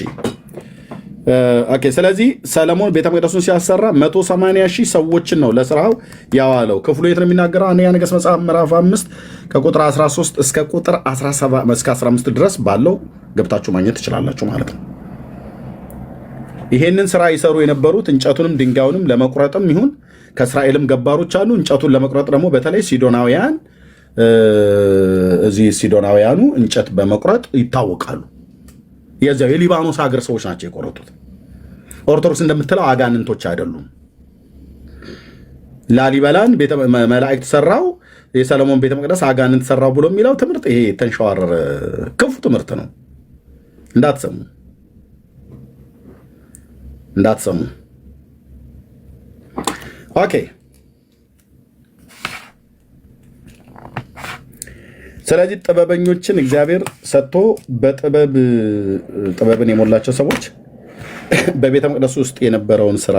ኦኬ። ስለዚህ ሰለሞን ቤተ መቅደሱን ሲያሰራ 180 ሺህ ሰዎችን ነው ለስራው ያዋለው። ክፍሉ የት ነው የሚናገረው? አንደኛ ነገሥት መጽሐፍ ምዕራፍ 5 ከቁጥር 13 እስከ ቁጥር 17 እስከ 15 ድረስ ባለው ገብታችሁ ማግኘት ትችላላችሁ ማለት ነው። ይሄንን ስራ ይሰሩ የነበሩት እንጨቱንም ድንጋዩንም ለመቁረጥም ይሁን ከእስራኤልም ገባሮች አሉ። እንጨቱን ለመቁረጥ ደግሞ በተለይ ሲዶናውያን፣ እዚህ ሲዶናውያኑ እንጨት በመቁረጥ ይታወቃሉ። የዚያው የሊባኖስ ሀገር ሰዎች ናቸው የቆረጡት። ኦርቶዶክስ እንደምትለው አጋንንቶች አይደሉም። ላሊበላን መላእክት ሰራው፣ የሰለሞን ቤተ መቅደስ አጋንንት ሰራው ብሎ የሚለው ትምህርት ይሄ ተንሸዋረረ ክፉ ትምህርት ነው። እንዳትሰሙ። ኦኬ ስለዚህ ጥበበኞችን እግዚአብሔር ሰጥቶ ጥበብን የሞላቸው ሰዎች በቤተ መቅደሱ ውስጥ የነበረውን ስራ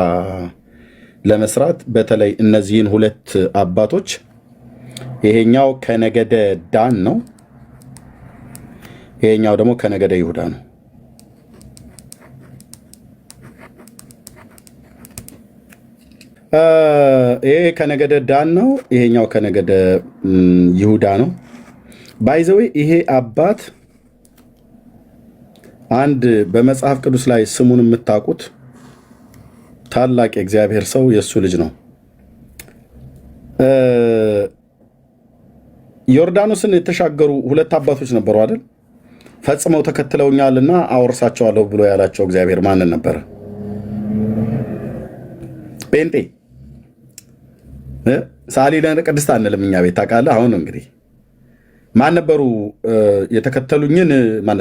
ለመስራት በተለይ እነዚህን ሁለት አባቶች፣ ይሄኛው ከነገደ ዳን ነው፣ ይሄኛው ደግሞ ከነገደ ይሁዳ ነው። ይሄ ከነገደ ዳን ነው፣ ይሄኛው ከነገደ ይሁዳ ነው። ባይዘዌ ይሄ አባት አንድ በመጽሐፍ ቅዱስ ላይ ስሙን የምታውቁት ታላቅ የእግዚአብሔር ሰው የእሱ ልጅ ነው። ዮርዳኖስን የተሻገሩ ሁለት አባቶች ነበሩ አይደል? ፈጽመው ተከትለውኛልና አወርሳቸዋለሁ ብሎ ያላቸው እግዚአብሔር ማንን ነበረ? ጴንጤ ሳሊለነ ቅድስት አንልም እኛ ቤት ታውቃለህ። አሁን እንግዲህ ማን ነበሩ?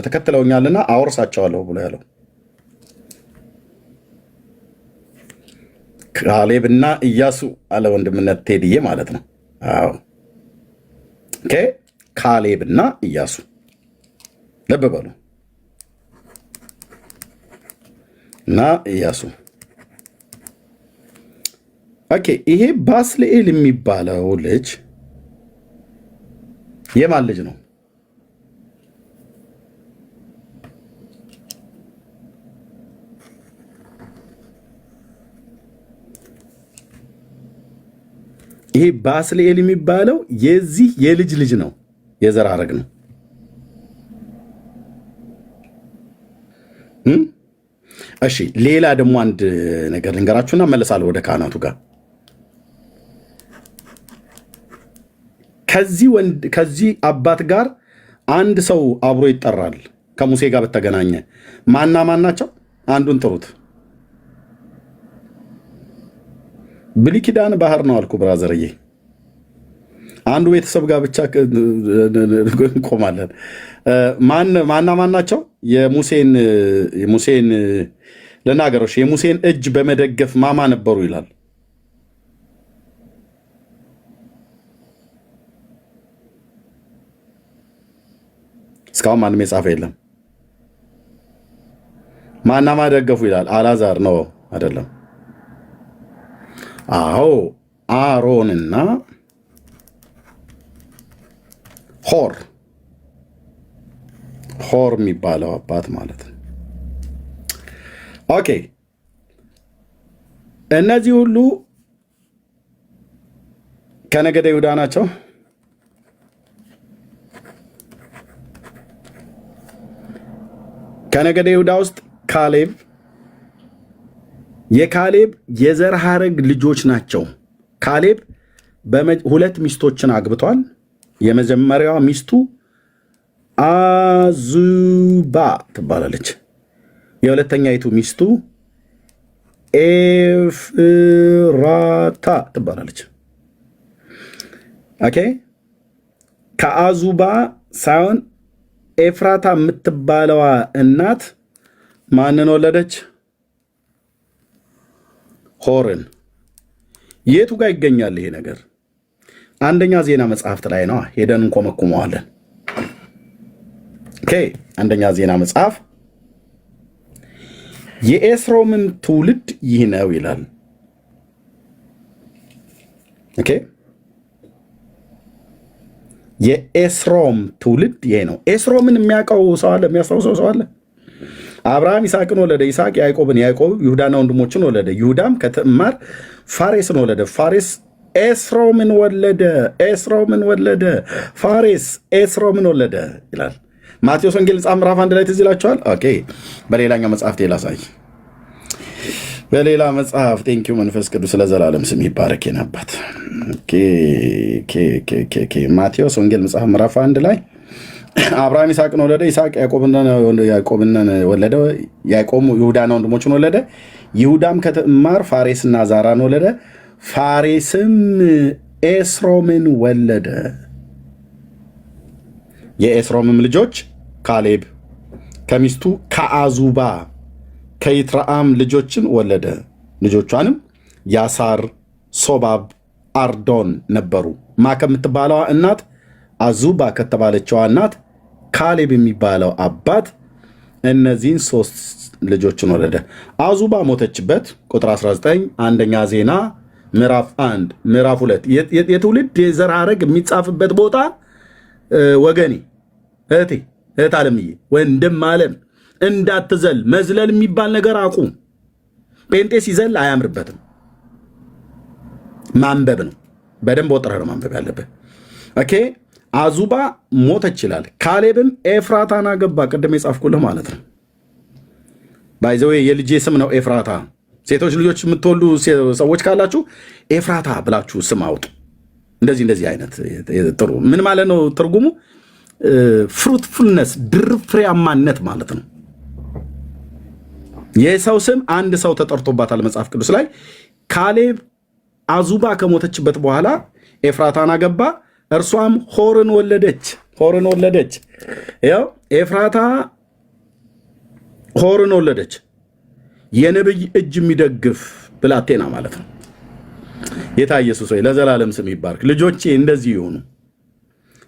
ተከትለውኛልና አወርሳቸዋለሁ ብሎ ያለው ካሌብና ኢያሱ አለ። ወንድምነት ቴድዬ ማለት ነው። አዎ ኦኬ። ካሌብና ኢያሱ ልብ በሉ እና ኢያሱ። ኦኬ ይሄ ባስልኤል የሚባለው ልጅ የማን ልጅ ነው? ይሄ ባስልኤል የሚባለው የዚህ የልጅ ልጅ ነው፣ የዘር ሐረግ ነው። እሺ ሌላ ደግሞ አንድ ነገር ልንገራችሁና መለሳለሁ ወደ ካህናቱ ጋር። ከዚህ አባት ጋር አንድ ሰው አብሮ ይጠራል ከሙሴ ጋር በተገናኘ። ማና ማን ናቸው? አንዱን ጥሩት። ብሉይ ኪዳን ባህር ነው አልኩ ብራዘርዬ። አንዱ ቤተሰብ ጋር ብቻ እንቆማለን። ማና ማን ናቸው? የሙሴን ልናገሮች የሙሴን እጅ በመደገፍ ማማ ነበሩ ይላል። እስካሁን ማንም የጻፈ የለም። ማና ማደገፉ ይላል። አላዛር ነው አይደለም? አዎ አሮንና ሆር የሚባለው አባት ማለት ነው። ኦኬ እነዚህ ሁሉ ከነገደ ይሁዳ ናቸው። ከነገደ ይሁዳ ውስጥ ካሌብ የካሌብ የዘር ሐረግ ልጆች ናቸው። ካሌብ ሁለት ሚስቶችን አግብቷል። የመጀመሪያዋ ሚስቱ አዙባ ትባላለች። የሁለተኛይቱ ሚስቱ ኤፍራታ ትባላለች። ኦኬ ከአዙባ ሳይሆን ኤፍራታ የምትባለዋ እናት ማንን ወለደች? ሆርን። የቱ ጋር ይገኛል ይሄ ነገር? አንደኛ ዜና መጽሐፍት ላይ ነው። ሄደን እንኮመኩመዋለን። ኦኬ አንደኛ ዜና መጽሐፍ የኤስሮምም ትውልድ ይህ ነው ይላል። ኦኬ የኤስሮም ትውልድ ይሄ ነው። ኤስሮምን የሚያውቀው ሰው አለ? የሚያስታውሰው ሰው አለ? አብርሃም ይስሐቅን ወለደ፣ ይስሐቅ ያዕቆብን፣ ያዕቆብ ይሁዳና ወንድሞችን ወለደ፣ ይሁዳም ከትዕማር ፋሬስን ወለደ፣ ፋሬስ ኤስሮምን ወለደ፣ ኤስሮምን ወለደ፣ ፋሬስ ኤስሮምን ወለደ ይላል። ማቴዎስ ወንጌል መጽሐፍ ምዕራፍ 1 ላይ ትዝ ይላችኋል። ኦኬ በሌላኛው መጽሐፍ ላሳይ። በሌላ መጽሐፍ ቴንኪው መንፈስ ቅዱስ ለዘላለም ስም ይባረክ የነባት ማቴዎስ ወንጌል መጽሐፍ ምዕራፍ 1 ላይ አብርሃም ይስሐቅን ወለደ፣ ይስሐቅ ያዕቆብን ወለደ፣ ያዕቆብ ይሁዳና ወንድሞችን ወለደ፣ ይሁዳም ከትዕማር ፋሬስና ዛራን ወለደ፣ ፋሬስም ኤስሮምን ወለደ። የኤስሮምም ልጆች ካሌብ ከሚስቱ ከአዙባ ከይትረአም ልጆችን ወለደ። ልጆቿንም ያሳር፣ ሶባብ፣ አርዶን ነበሩ። ማ ከምትባለዋ እናት አዙባ ከተባለችዋ እናት ካሌብ የሚባለው አባት እነዚህን 3 ልጆችን ወለደ። አዙባ ሞተችበት። ቁጥር 19 አንደኛ ዜና ምዕራፍ 1 ምዕራፍ 2 የትውልድ የዘር ሐረግ የሚጻፍበት ቦታ ወገኔ እህት አለምዬ ወንድም አለም እንዳትዘል። መዝለል የሚባል ነገር አቁም። ጴንጤ ሲዘል አያምርበትም። ማንበብ ነው። በደንብ ወጥረህ ነው ማንበብ ያለብህ። ኦኬ አዙባ ሞተች ይላል። ካሌብም ኤፍራታን አገባ። ቅድም የጻፍኩልህ ማለት ነው። ባይዘዌ የልጄ ስም ነው ኤፍራታ። ሴቶች ልጆች የምትወልዱ ሰዎች ካላችሁ ኤፍራታ ብላችሁ ስም አውጡ። እንደዚህ አይነት ጥሩ ምን ማለት ነው ትርጉሙ? ፍሩትፉልነስ ድርብ ፍሬያማነት ማለት ነው። የሰው ስም አንድ ሰው ተጠርቶባታል መጽሐፍ ቅዱስ ላይ። ካሌብ አዙባ ከሞተችበት በኋላ ኤፍራታን አገባ። እርሷም ሆርን ወለደች። ያው ኤፍራታ ሆርን ወለደች። የነብይ እጅ የሚደግፍ ብላቴና ማለት ነው። ጌታ ኢየሱስ ሆይ ለዘላለም ስም ይባርክ። ልጆቼ እንደዚህ ይሆኑ፣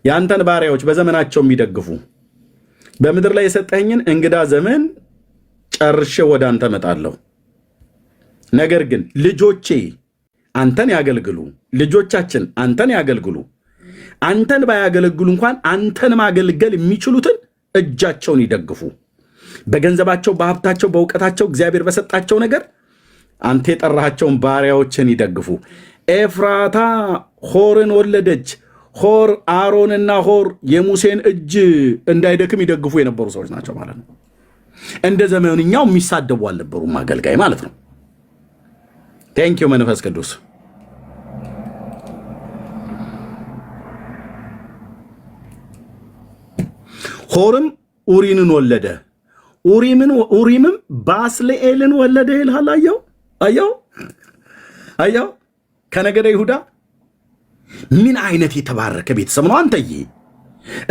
የአንተን ባሪያዎች በዘመናቸው የሚደግፉ፣ በምድር ላይ የሰጠኸኝን እንግዳ ዘመን ጨርሼ ወደ አንተ መጣለሁ። ነገር ግን ልጆቼ አንተን ያገልግሉ፣ ልጆቻችን አንተን ያገልግሉ። አንተን ባያገለግሉ እንኳን አንተን ማገልገል የሚችሉትን እጃቸውን ይደግፉ። በገንዘባቸው፣ በሀብታቸው፣ በእውቀታቸው እግዚአብሔር በሰጣቸው ነገር አንተ የጠራሃቸውን ባሪያዎችን ይደግፉ። ኤፍራታ ሆርን ወለደች። ሆር አሮንና ሆር የሙሴን እጅ እንዳይደክም ይደግፉ የነበሩ ሰዎች ናቸው ማለት ነው። እንደ ዘመንኛው የሚሳደቡ አልነበሩም አገልጋይ ማለት ነው። ቴንኪው መንፈስ ቅዱስ። ሆርም ኡሪንን ወለደ፣ ኡሪምም ባስልኤልን ወለደ ይልሃል። አየው ከነገደ ይሁዳ ምን አይነት የተባረከ ቤተሰብ ነው አንተዬ!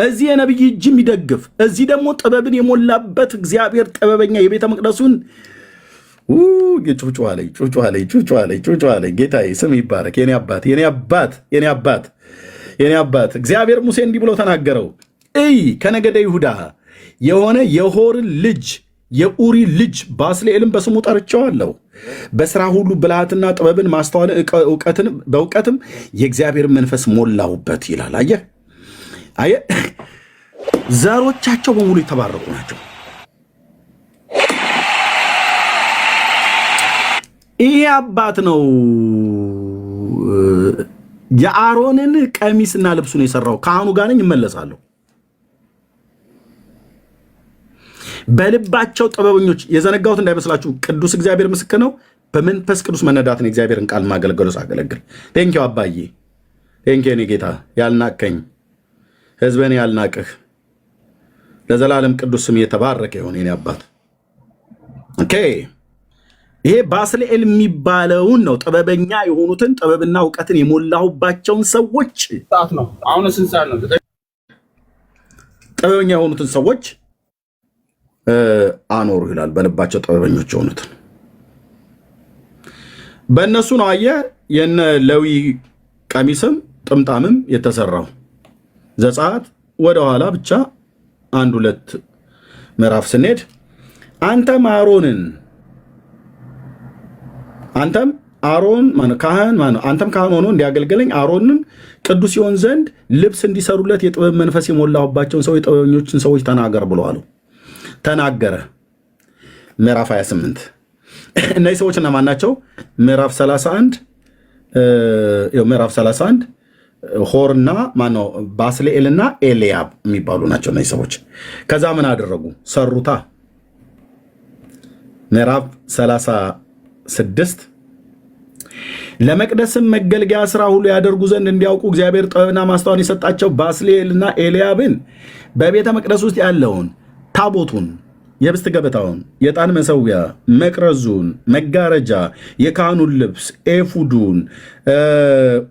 እዚህ የነብይ እጅ የሚደግፍ እዚህ ደግሞ ጥበብን የሞላበት እግዚአብሔር ጥበበኛ የቤተ መቅደሱን ጩጩ አለኝ። ጌታዬ ስም ይባረክ። የኔ አባት እግዚአብሔር ሙሴ እንዲህ ብሎ ተናገረው። ከነገደ ይሁዳ የሆነ የሆርን ልጅ የኡሪ ልጅ ባስልኤልን በስሙ ጠርቼዋለሁ። በሥራ ሁሉ ብልሃትና ጥበብን ማስተዋልን በእውቀትም የእግዚአብሔር መንፈስ ሞላሁበት ይላል። አየህ ዘሮቻቸው በሙሉ የተባረቁ ናቸው። ይሄ አባት ነው የአሮንን ቀሚስና ልብሱን የሰራው። ካህኑ ጋር ነኝ እመለሳለሁ። በልባቸው ጥበበኞች የዘነጋሁት እንዳይመስላችሁ፣ ቅዱስ እግዚአብሔር ምስክር ነው። በመንፈስ ቅዱስ መነዳትን የእግዚአብሔርን ቃል ማገልገሉ ሳገለግል ቴንኪው አባዬ፣ ቴንኪው እኔ ጌታ ያልናቀኝ ሕዝብን ያልናቅህ ለዘላለም ቅዱስ ስም የተባረከ የሆነ የኔ አባት። ኦኬ ይሄ ባስልኤል የሚባለውን ነው ጥበበኛ የሆኑትን ጥበብና እውቀትን የሞላሁባቸውን ሰዎች ነው። አሁን ስንት ሰዓት ነው? ጥበበኛ የሆኑትን ሰዎች አኖሩ ይላል። በልባቸው ጥበበኞች የሆኑትን በእነሱ ነው። አየህ የነ ሌዊ ቀሚስም ጥምጣምም የተሰራው። ዘጸአት ወደኋላ ብቻ 1-2 ምዕራፍ ስንሄድ አንተም ካህን ሆኖ እንዲያገልግለኝ አሮንን ቅዱስ ይሆን ዘንድ ልብስ እንዲሰሩለት የጥበብ መንፈስ የሞላሁባቸውን ሰው የጥበበኞችን ሰዎች ተናገር ብሎ አለው። ተናገረ። ምዕራፍ 28 እነዚህ ሰዎች እነማን ናቸው? ምዕራፍ 31 ሆርና ማነው ባስልኤልና ኤልያብ የሚባሉ ናቸው እነዚህ ሰዎች። ከዛ ምን አደረጉ? ሰሩታ። ምዕራፍ 36 ለመቅደስም መገልገያ ስራ ሁሉ ያደርጉ ዘንድ እንዲያውቁ እግዚአብሔር ጥበብና ማስተዋል የሰጣቸው ባስልኤልና ኤልያብን በቤተ መቅደስ ውስጥ ያለውን ታቦቱን፣ የብስት ገበታውን፣ የዕጣን መሰዊያ፣ መቅረዙን፣ መጋረጃ፣ የካህኑን ልብስ፣ ኤፉዱን፣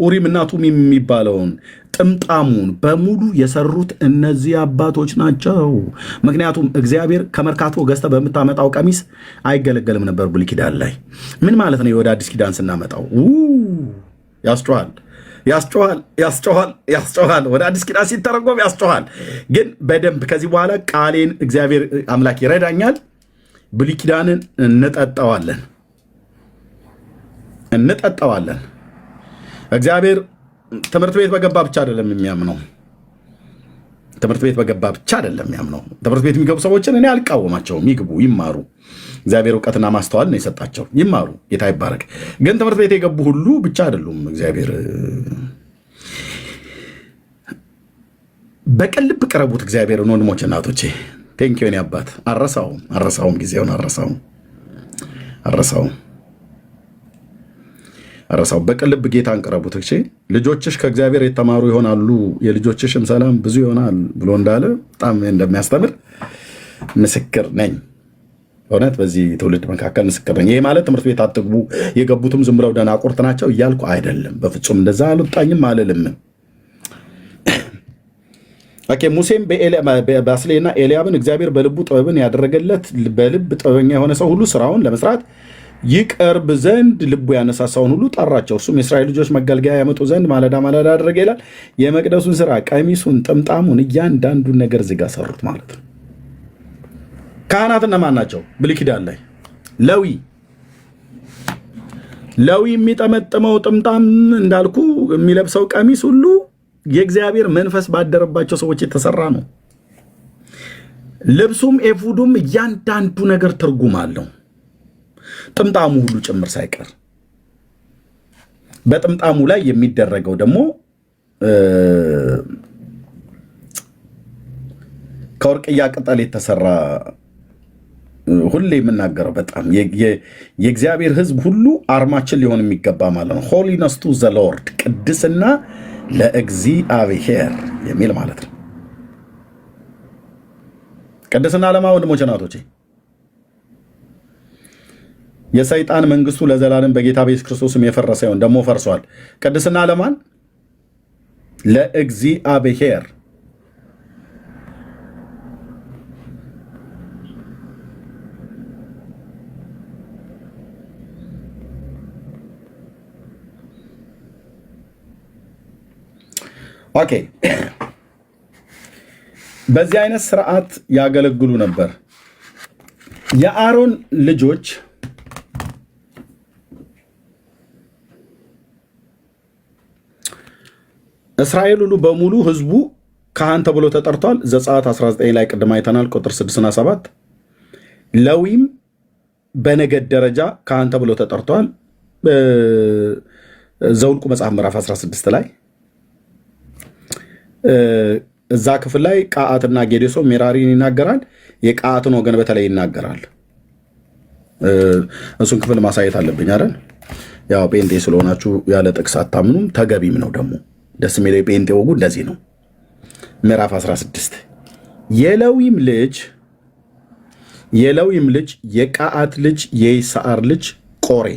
ኡሪምና ቱሚም የሚባለውን ጥምጣሙን በሙሉ የሰሩት እነዚህ አባቶች ናቸው። ምክንያቱም እግዚአብሔር ከመርካቶ ገዝተ በምታመጣው ቀሚስ አይገለገልም ነበር ብሉይ ኪዳን ላይ። ምን ማለት ነው? ወደ አዲስ ኪዳን ስናመጣው ያስጮሃል። ወደ አዲስ ኪዳን ሲተረጎም ያስጮሃል። ግን በደንብ ከዚህ በኋላ ቃሌን እግዚአብሔር አምላክ ይረዳኛል። ብሉይ ኪዳንን እንጠጣዋለን። እግዚአብሔር ትምህርት ቤት በገባ ብቻ አይደለም የሚያምነው። ትምህርት ቤት የሚገቡ ሰዎችን እኔ አልቃወማቸውም። ይግቡ፣ ይማሩ። እግዚአብሔር እውቀትና ማስተዋል ነው የሰጣቸው። ይማሩ፣ ጌታ ይባረክ። ግን ትምህርት ቤት የገቡ ሁሉ ብቻ አይደሉም። እግዚአብሔር በቅን ልብ ቅረቡት እግዚአብሔርን። ወንድሞች እናቶቼ፣ ቴንኪው የኔ አባት። አረሳውም ጊዜውን አረሳው። በቅን ልብ ጌታን ቅረቡት። ልጆችሽ ከእግዚአብሔር የተማሩ ይሆናሉ፣ የልጆችሽም ሰላም ብዙ ይሆናል ብሎ እንዳለ በጣም እንደሚያስተምር ምስክር ነኝ። እውነት በዚህ ትውልድ መካከል ምስክር ነኝ። ይሄ ማለት ትምህርት ቤት አትግቡ፣ የገቡትም ዝም ብለው ደናቁርት ናቸው እያልኩ አይደለም። በፍጹም እንደዛ አልወጣኝም አልልም። ሙሴም ባስልኤልና ኤልያብን እግዚአብሔር በልቡ ጥበብን ያደረገለት በልብ ጥበበኛ የሆነ ሰው ሁሉ ስራውን ለመስራት ይቀርብ ዘንድ ልቡ ያነሳሳውን ሁሉ ጠራቸው። እርሱም የእስራኤል ልጆች መገልገያ ያመጡ ዘንድ ማለዳ አደረገ ይላል። የመቅደሱን ስራ፣ ቀሚሱን፣ ጥምጣሙን፣ እያንዳንዱን ነገር እዚህ ጋር ሰሩት ማለት ነው። ካህናት እነማን ናቸው? ብሉይ ኪዳን ላይ ሌዊ የሚጠመጥመው ጥምጣም እንዳልኩ የሚለብሰው ቀሚስ ሁሉ የእግዚአብሔር መንፈስ ባደረባቸው ሰዎች የተሰራ ነው። ልብሱም ኤፉዱም እያንዳንዱ ነገር ትርጉም አለው። ጥምጣሙ ሁሉ ጭምር ሳይቀር። በጥምጣሙ ላይ የሚደረገው ደግሞ ከወርቅያ ቅጠል የተሰራ ሁሌ የምናገረው በጣም የእግዚአብሔር ሕዝብ ሁሉ አርማችን ሊሆን የሚገባ ማለት ነው። ሆሊነስ ቱ ዘ ሎርድ፣ ቅድስና ለእግዚአብሔር የሚል ማለት ነው። ቅድስና ለማ ወንድሞቼ ናቶቼ የሰይጣን መንግስቱ ለዘላለም በጌታ በኢየሱስ ክርስቶስም የፈረሰ ይሁን። ደግሞ ፈርሷል። ቅድስና ለማን? ለእግዚአብሔር። ኦኬ። በዚህ አይነት ስርዓት ያገለግሉ ነበር የአሮን ልጆች። እስራኤል ሁሉ በሙሉ ህዝቡ ካህን ተብሎ ተጠርቷል። ዘጸአት 19 ላይ ቅድም አይተናል፣ ቁጥር 6 እና 7። ሌዊም በነገድ ደረጃ ካህን ተብሎ ተጠርቷል። ዘውልቁ መጽሐፍ ምዕራፍ 16 ላይ እዛ ክፍል ላይ ቀዓትና ጌዴሶን ሜራሪን ይናገራል። የቀዓትን ወገን በተለይ ይናገራል። እሱን ክፍል ማሳየት አለብኝ አይደል? ያው ጴንጤ ስለሆናችሁ ያለ ጥቅስ አታምኑም፣ ተገቢም ነው ደግሞ ደስ የሚለው የጴንጤ ወጉ እንደዚህ ነው። ምዕራፍ 16 የሌዊም ልጅ የቀዓት ልጅ የይስዓር ልጅ ቆሬ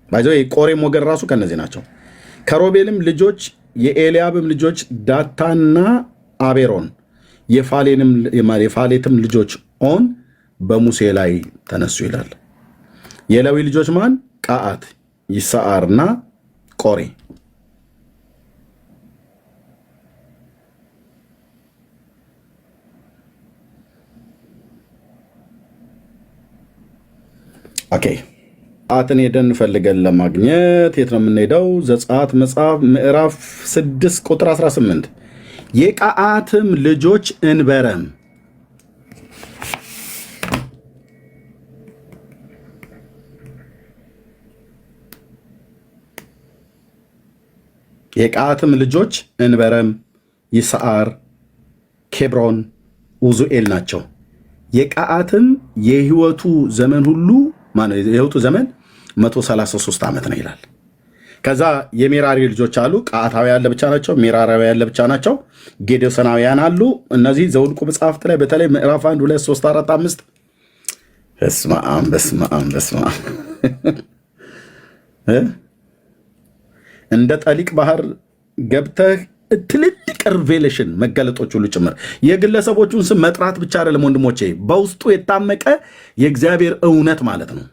ባይዘው የቆሬም ወገን ራሱ ከነዚህ ናቸው። ከሮቤልም ልጆች የኤልያብም ልጆች ዳታንና አቤሮን የፋሌትም ልጆች ኦን በሙሴ ላይ ተነሱ ይላል። የሌዊ ልጆች ማን? ቀዓት፣ ይስዓርና ቆሬ። ኦኬ ቀዓትን ሄደን ፈልገን ለማግኘት የት ነው የምንሄደው? ዘጸአት መጽሐፍ ምዕራፍ 6 ቁጥር 18 የቀዓትም ልጆች እንበረም ይስዓር፣ ኬብሮን፣ ኡዙኤል ናቸው። የቀዓትም የህይወቱ ዘመን ሁሉ የህይወቱ ዘመን 133 ዓመት ነው ይላል። ከዛ የሜራሪ ልጆች አሉ። ቀዓታውያን ለብቻ ናቸው፣ ሜራራውያን ለብቻ ናቸው፣ ጌዴሶናውያን አሉ። እነዚህ ዘውልቁ መጽሐፍት ላይ በተለይ ምዕራፍ 1 2 3 4 5 በስመ አብ እንደ ጠሊቅ ባህር ገብተህ ትልልቅ ሪቬሌሽን መገለጦች ሁሉ ጭምር የግለሰቦቹን ስም መጥራት ብቻ አይደለም ወንድሞቼ፣ በውስጡ የታመቀ የእግዚአብሔር እውነት ማለት ነው።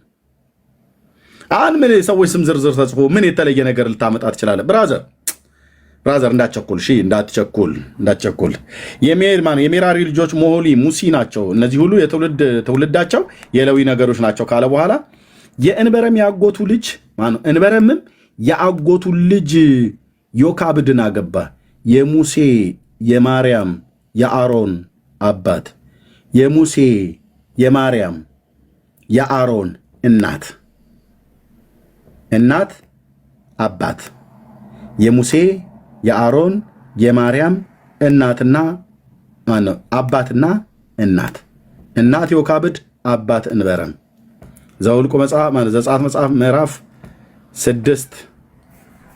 አሁን ምን ሰዎች ስም ዝርዝር ተጽፎ ምን የተለየ ነገር ልታመጣ ትችላለህ? ብራዘር እንዳትቸኩል፣ እንዳትቸኩል። የሜራሪ ልጆች ሞሆሊ፣ ሙሲ ናቸው። እነዚህ ሁሉ ትውልዳቸው የሌዊ ነገሮች ናቸው ካለ በኋላ የእንበረም ያጎቱ ልጅ ማነው? እንበረምም የአጎቱ ልጅ ዮካብድን አገባ። የሙሴ የማርያም የአሮን አባት፣ የሙሴ የማርያም የአሮን እናት አባት፣ የሙሴ የአሮን የማርያም እናትና አባትና እናት ዮካብድ፣ አባት እንበረም። ዘውልቁ መጽሐፍ ዘጸአት መጽሐፍ ምዕራፍ 6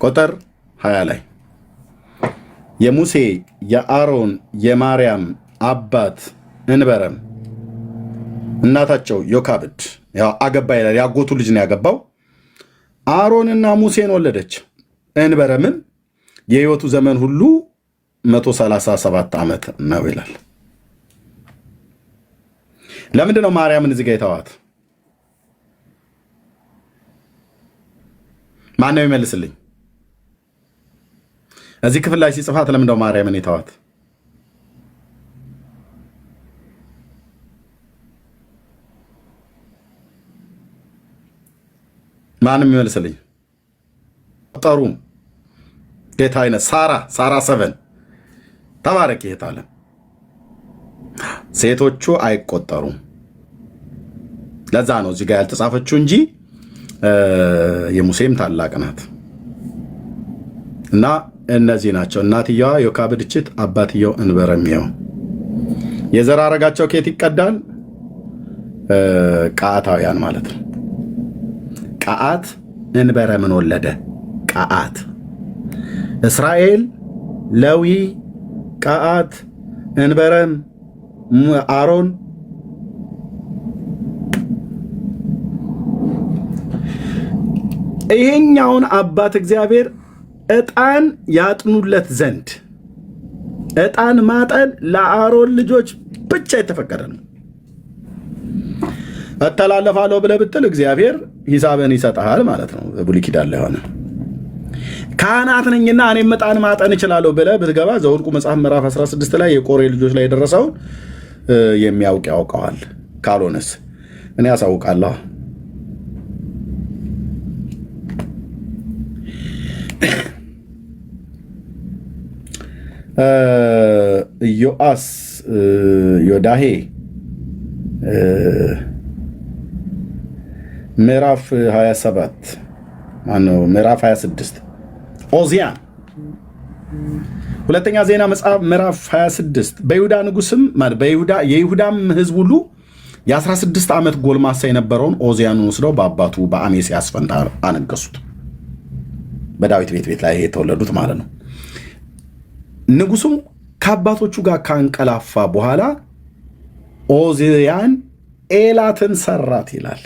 ቁጥር 20 ላይ የሙሴ የአሮን የማርያም አባት እንበረም እናታቸው ዮካብድ አገባ ይላል። ያጎቱ ልጅ ነው ያገባው። አሮንና ሙሴን ወለደች። እንበረምም የህይወቱ ዘመን ሁሉ 137 ዓመት ነው ይላል። ለምንድን ነው ማርያምን እዚህ ጋ የተዋት? ማን ነው ይመልስልኝ? እዚህ ክፍል ላይ ሲጽፋት ለምንድነው ማርያምን የተዋት? ማንም ይመልስልኝ? ጠሩ ጌታ አይነት ሳራ 7 ተባረክ ይሄታለ። ሴቶቹ አይቆጠሩም። ለዛ ነው እዚህ ጋር ያልተጻፈችው እንጂ የሙሴም ታላቅ ናት። እና እነዚህ ናቸው። እናትየዋ ዮካብድ ችት፣ አባትየው እንበረም። የዘር ሐረጋቸው ከየት ይቀዳል? ቀዓታውያን ማለት ነው። ቀዓት እንበረምን ወለደ። ቀዓት እስራኤል፣ ሌዊ፣ ቀዓት፣ እንበረም፣ አሮን ይሄኛውን አባት እግዚአብሔር ዕጣን ያጥኑለት ዘንድ ዕጣን ማጠን ለአሮን ልጆች ብቻ የተፈቀደ ነው። እተላለፋለሁ ብለህ ብትል እግዚአብሔር ሂሳብን ይሰጥሃል ማለት ነው። በብሉይ ኪዳን ላይ ሆነ ካህናት ነኝና እኔም ዕጣን ማጠን እችላለሁ ብለህ ብትገባ ዘኍልቍ መጽሐፍ ምዕራፍ 16 ላይ የቆሬ ልጆች ላይ የደረሰውን የሚያውቅ ያውቀዋል። ካልሆነስ እኔ ያሳውቃለሁ። ኢዮአስ ዮዳሄ ምዕራፍ 27 ማነው ምዕራፍ 26 ኦዚያን ሁለተኛ ዜና መጽሐፍ ምዕራፍ 26 በይሁዳ ንጉስም ማለት የይሁዳም ህዝብ ሁሉ የ16 ዓመት ጎልማሳ የነበረውን ኦዚያንን ወስደው በአባቱ በአሜስያስ ፈንታ አነገሱት። በዳዊት ቤት ላይ የተወለዱት ማለት ነው። ንጉሱም ከአባቶቹ ጋር ካንቀላፋ በኋላ ኦዚያን ኤላትን ሰራት ይላል።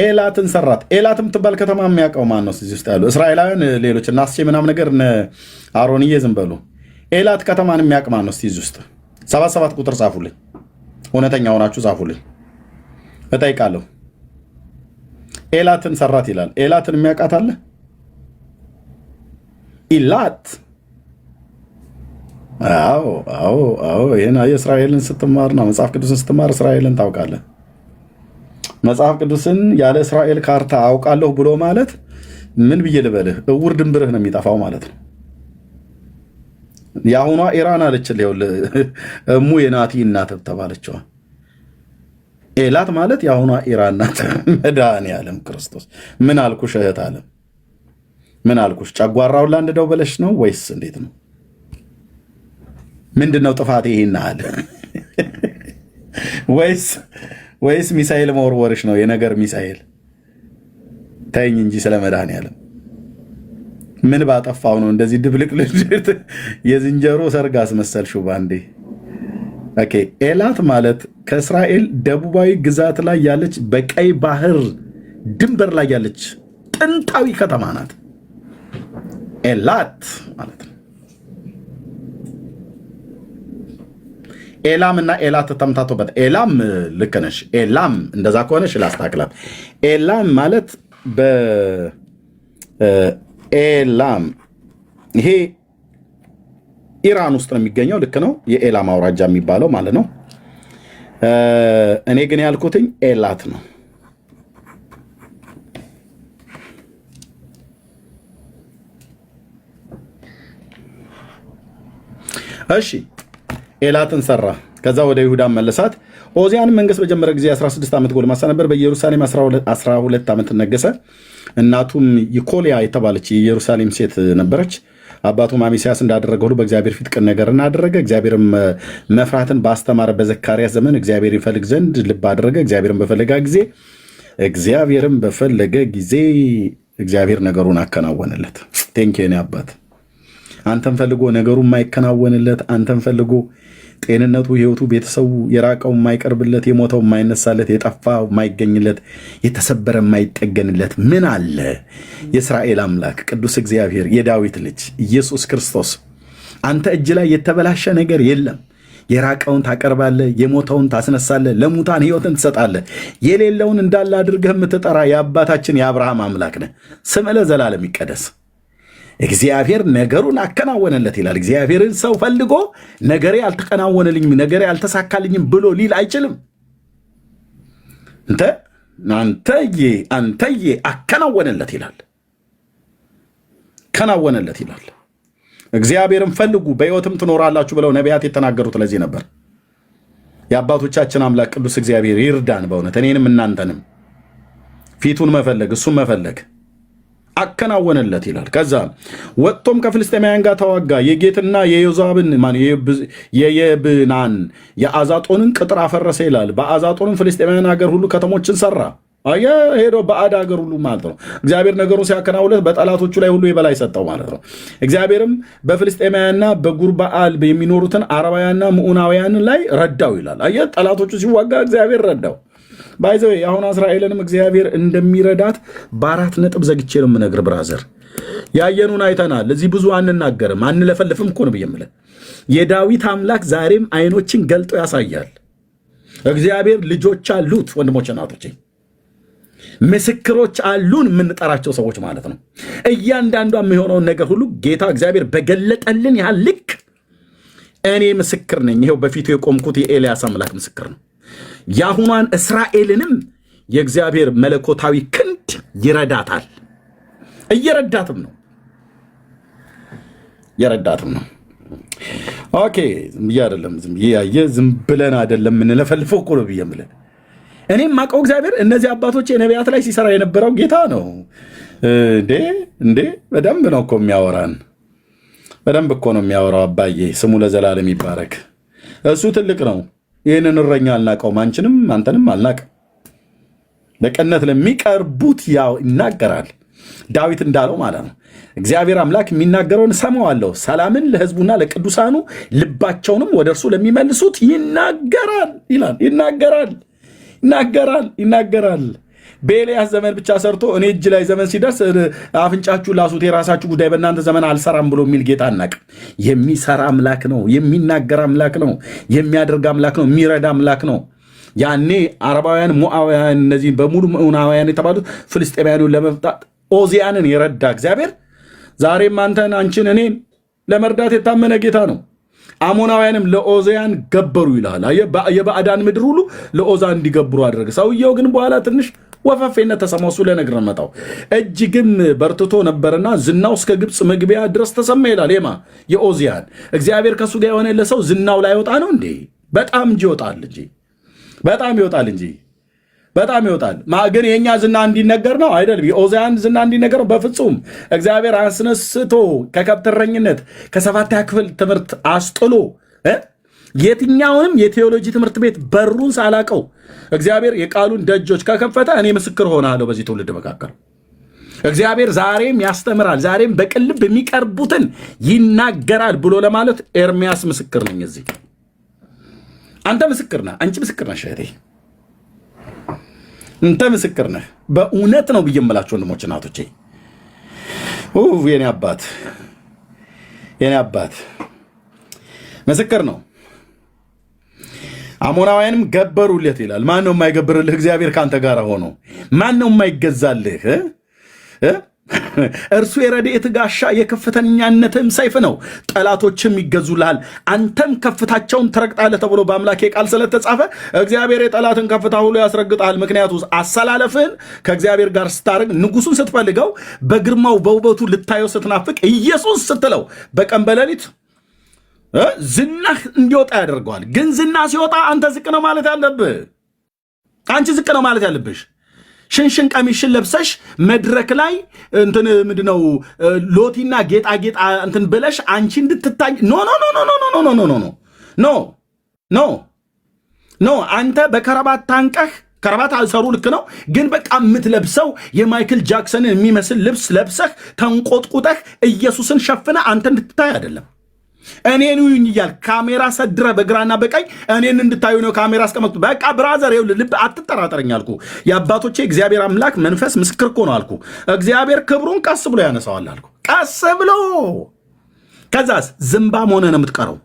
ኤላትን ሰራት። ኤላት የምትባል ከተማ የሚያውቀው ማን ነው? እዚህ ውስጥ ያሉ እስራኤላውያን ሌሎች እናስቼ ምናምን ነገር አሮንዬ ዝም በሉ። ኤላት ከተማን የሚያውቅ ማን ነው? እዚህ ውስጥ 77 ቁጥር ጻፉልኝ። እውነተኛ ሆናችሁ ጻፉልኝ እጠይቃለሁ። ኤላትን ሰራት ይላል። ኤላትን የሚያውቃት አለ? ኢላት አዎ ይህን የእስራኤልን ስትማርና መጽሐፍ ቅዱስን ስትማር እስራኤልን ታውቃለህ። መጽሐፍ ቅዱስን ያለ እስራኤል ካርታ አውቃለሁ ብሎ ማለት ምን ብዬ ልበልህ? እውር ድንብርህ ነው የሚጠፋው ማለት ነው። የአሁኗ ኢራን አለችልህ እሙ የናቲ እናት ተባለችዋ። ኤላት ማለት የአሁኗ ኢራን ናት። መድኃኔዓለም ክርስቶስ ምን አልኩሽ እህት ዓለም? ምን አልኩሽ? ጨጓራውን ላንድደው ብለሽ ነው ወይስ እንዴት ነው? ምንድን ነው ጥፋቴ? ይሄን አለ ወይስ ሚሳኤል መወርወርሽ ነው? የነገር ሚሳኤል ተይኝ እንጂ ስለ መድኃኔዓለም ምን ባጠፋው ነው እንደዚህ ድብልቅልቅ የዝንጀሮ ሰርግ አስመሰልሽው ባንዴ? ኦኬ ኤላት ማለት ከእስራኤል ደቡባዊ ግዛት ላይ ያለች በቀይ ባህር ድንበር ላይ ያለች ጥንታዊ ከተማ ናት። ኤላት ማለት ነው። ኤላም እና ኤላት ተምታቶበት። ኤላም ልክ ነሽ። ኤላም እንደዛ ከሆነሽ ላስታክላት። ኤላም ማለት በኤላም ይሄ ኢራን ውስጥ ነው የሚገኘው። ልክ ነው። የኤላም አውራጃ የሚባለው ማለት ነው። እኔ ግን ያልኩትኝ ኤላት ነው። እሺ ኤላትን ሰራ። ከዛ ወደ ይሁዳ መለሳት። ኦዚያን መንገስ በጀመረ ጊዜ 16 ዓመት ጎልማሳ ነበር። በኢየሩሳሌም 12 ዓመት ነገሰ። እናቱም ይኮልያ የተባለች የኢየሩሳሌም ሴት ነበረች። አባቱም አሜስያስ እንዳደረገ ሁሉ በእግዚአብሔር ፊት ቅን ነገር እናደረገ። እግዚአብሔርም መፍራትን ባስተማረ በዘካርያስ ዘመን እግዚአብሔር ይፈልግ ዘንድ ልብ አደረገ። እግዚአብሔርም በፈለገ ጊዜ እግዚአብሔር ነገሩን አከናወነለት። ቴንኬን አባት አንተን ፈልጎ ነገሩ የማይከናወንለት፣ አንተን ፈልጎ ጤንነቱ፣ ህይወቱ፣ ቤተሰቡ የራቀው የማይቀርብለት፣ የሞተው የማይነሳለት፣ የጠፋው የማይገኝለት፣ የተሰበረ የማይጠገንለት ምን አለ? የእስራኤል አምላክ ቅዱስ እግዚአብሔር የዳዊት ልጅ ኢየሱስ ክርስቶስ አንተ እጅ ላይ የተበላሸ ነገር የለም። የራቀውን ታቀርባለህ፣ የሞተውን ታስነሳለህ፣ ለሙታን ህይወትን ትሰጣለህ። የሌለውን እንዳለ አድርገህ የምትጠራ የአባታችን የአብርሃም አምላክ ነህ። ስምህ ለዘላለም ይቀደስ። እግዚአብሔር ነገሩን አከናወነለት ይላል። እግዚአብሔርን ሰው ፈልጎ ነገሬ አልተከናወነልኝም፣ ነገሬ አልተሳካልኝም ብሎ ሊል አይችልም። አንተዬ አከናወነለት ይላል። ከናወነለት ይላል። እግዚአብሔርን ፈልጉ በሕይወትም ትኖራላችሁ ብለው ነቢያት የተናገሩት ለዚህ ነበር። የአባቶቻችን አምላክ ቅዱስ እግዚአብሔር ይርዳን በእውነት እኔንም እናንተንም ፊቱን መፈለግ እሱም መፈለግ አከናወነለት ይላል። ከዛ ወጥቶም ከፍልስጤማውያን ጋር ተዋጋ። የጌትና የዮዛብን የየብናን የአዛጦንን ቅጥር አፈረሰ ይላል። በአዛጦንም ፍልስጤማውያን ሀገር ሁሉ ከተሞችን ሰራ። ሄዶ በአድ ሀገር ሁሉ ማለት ነው። እግዚአብሔር ነገሩን ሲያከናውለት በጠላቶቹ ላይ ሁሉ የበላይ ሰጠው ማለት ነው። እግዚአብሔርም በፍልስጤማውያንና በጉርበአል የሚኖሩትን አረባውያንና ምዑናውያን ላይ ረዳው ይላል። ጠላቶቹ ሲዋጋ እግዚአብሔር ረዳው። ባይዘው አሁን እስራኤልንም እግዚአብሔር እንደሚረዳት በአራት ነጥብ ዘግቼ ነው የምነግር። ብራዘር ያየኑን አይተናል። እዚህ ብዙ አንናገርም አንለፈልፍም እኮ ነው ብዬ የምልህ። የዳዊት አምላክ ዛሬም አይኖችን ገልጦ ያሳያል። እግዚአብሔር ልጆች አሉት። ወንድሞች እናቶቼ ምስክሮች አሉን፣ የምንጠራቸው ሰዎች ማለት ነው። እያንዳንዷ የሚሆነውን ነገር ሁሉ ጌታ እግዚአብሔር በገለጠልን ያህል ልክ እኔ ምስክር ነኝ። ይኸው በፊቱ የቆምኩት የኤልያስ አምላክ ምስክር ነው። የአሁኗን እስራኤልንም የእግዚአብሔር መለኮታዊ ክንድ ይረዳታል። እየረዳትም ነው ኦኬ ብዬ አይደለም ዝም ብለን አይደለም የምንለፈልፈው እኮ ነው ብዬ የምልህ። እኔም ማቀው እግዚአብሔር እነዚህ አባቶች የነቢያት ላይ ሲሰራ የነበረው ጌታ ነው እንዴ። በደንብ ነው እኮ የሚያወራን፣ በደንብ እኮ ነው የሚያወራው። አባዬ ስሙ ለዘላለም ይባረክ። እሱ ትልቅ ነው። ይህንን እረኛ አልናቀውም፣ አንቺንም አንተንም አልናቅም። በቅነት ለሚቀርቡት ያው ይናገራል። ዳዊት እንዳለው ማለት ነው። እግዚአብሔር አምላክ የሚናገረውን ሰማዋለሁ፣ ሰላምን ለሕዝቡና ለቅዱሳኑ ልባቸውንም ወደ እርሱ ለሚመልሱት ይናገራል ይላል። ይናገራል። በኤልያስ ዘመን ብቻ ሰርቶ እኔ እጅ ላይ ዘመን ሲደርስ አፍንጫችሁ ላሱት፣ የራሳችሁ ጉዳይ በእናንተ ዘመን አልሰራም ብሎ የሚል ጌታ አናቅም። የሚሰራ አምላክ ነው። የሚናገር አምላክ ነው። የሚያደርግ አምላክ ነው። የሚረዳ አምላክ ነው። ያኔ አረባውያን፣ ሞዓባውያን እነዚህ በሙሉ ምዑናውያን የተባሉት ፍልስጤማውያኑን ለመፍታት ኦዚያንን የረዳ እግዚአብሔር ዛሬም አንተን፣ አንቺን፣ እኔን ለመርዳት የታመነ ጌታ ነው። አሞናውያንም ለኦዚያን ገበሩ ይላል። የባዕዳን ምድር ሁሉ ለኦዛ እንዲገብሩ አደረገ። ሰውየው ግን በኋላ ትንሽ ወፈፌነት ተሰማው። እሱ ለነገር መጣው እጅግም በርትቶ ነበርና ዝናው እስከ ግብፅ መግቢያ ድረስ ተሰማ ይላል። የኦዚያን እግዚአብሔር ከእሱ ጋር የሆነ ለሰው ዝናው ላይ ወጣ ነው እንዴ? በጣም ይወጣል። ግን የእኛ ዝና እንዲነገር ነው አይደለም። የኦዚያን ዝና እንዲነገር ነው በፍጹም። እግዚአብሔር አስነስቶ ከከብት እረኝነት ከሰባተኛ ክፍል ትምህርት አስጥሎ የትኛውንም የቴዎሎጂ ትምህርት ቤት በሩን ሳላቀው እግዚአብሔር የቃሉን ደጆች ከከፈተ እኔ ምስክር ሆናለሁ በዚህ ትውልድ መካከል። እግዚአብሔር ዛሬም ያስተምራል፣ ዛሬም በቅልብ የሚቀርቡትን ይናገራል ብሎ ለማለት ኤርሚያስ ምስክር ነኝ። እዚህ አንተ ምስክር ነህ፣ አንቺ ምስክር ነሽ እህቴ፣ እንተ ምስክር ነህ። በእውነት ነው ብዬ የምላችሁ ወንድሞች እናቶቼ፣ የኔ አባት ምስክር ነው። አሞናውያንም ገበሩለት ይላል። ማን ነው የማይገብርልህ? እግዚአብሔር ካንተ ጋር ሆኖ ማን ነው የማይገዛልህ? እርሱ የረድኤት ጋሻ የከፍተኛነትም ሰይፍ ነው። ጠላቶችም ይገዙልሃል፣ አንተም ከፍታቸውን ትረግጣለህ ተብሎ በአምላኬ ቃል ስለተጻፈ እግዚአብሔር የጠላትን ከፍታ ሁሉ ያስረግጣል። ምክንያቱ አሰላለፍን ከእግዚአብሔር ጋር ስታደርግ፣ ንጉሱን ስትፈልገው፣ በግርማው በውበቱ ልታየው ስትናፍቅ፣ ኢየሱስ ስትለው በቀን በሌሊት ዝናህ እንዲወጣ ያደርገዋል። ግን ዝና ሲወጣ አንተ ዝቅ ነው ማለት ያለብህ፣ አንቺ ዝቅ ነው ማለት ያለብሽ። ሽንሽን ቀሚሽን ለብሰሽ መድረክ ላይ እንትን ምንድነው ሎቲና ጌጣጌጥ እንትን ብለሽ አንቺ እንድትታይ ኖ አንተ በከረባት ታንቀህ፣ ከረባት አልሰሩ ልክ ነው፣ ግን በቃ የምትለብሰው የማይክል ጃክሰንን የሚመስል ልብስ ለብሰህ ተንቆጥቁጠህ ኢየሱስን ሸፍነ አንተ እንድትታይ አይደለም። እኔን ይሁን እያል ካሜራ ሰድረ በግራና በቀኝ እኔን እንድታዩ ነው ካሜራ አስቀመጡ። በቃ ብራዘር ይኸውልህ፣ ልብ አትጠራጠረኝ አልኩ። የአባቶቼ እግዚአብሔር አምላክ መንፈስ ምስክር እኮ ነው አልኩ። እግዚአብሔር ክብሩን ቀስ ብሎ ያነሳዋል አልኩ። ቀስ ብሎ። ከዛስ ዝምባም ሆነ ነው የምትቀረው።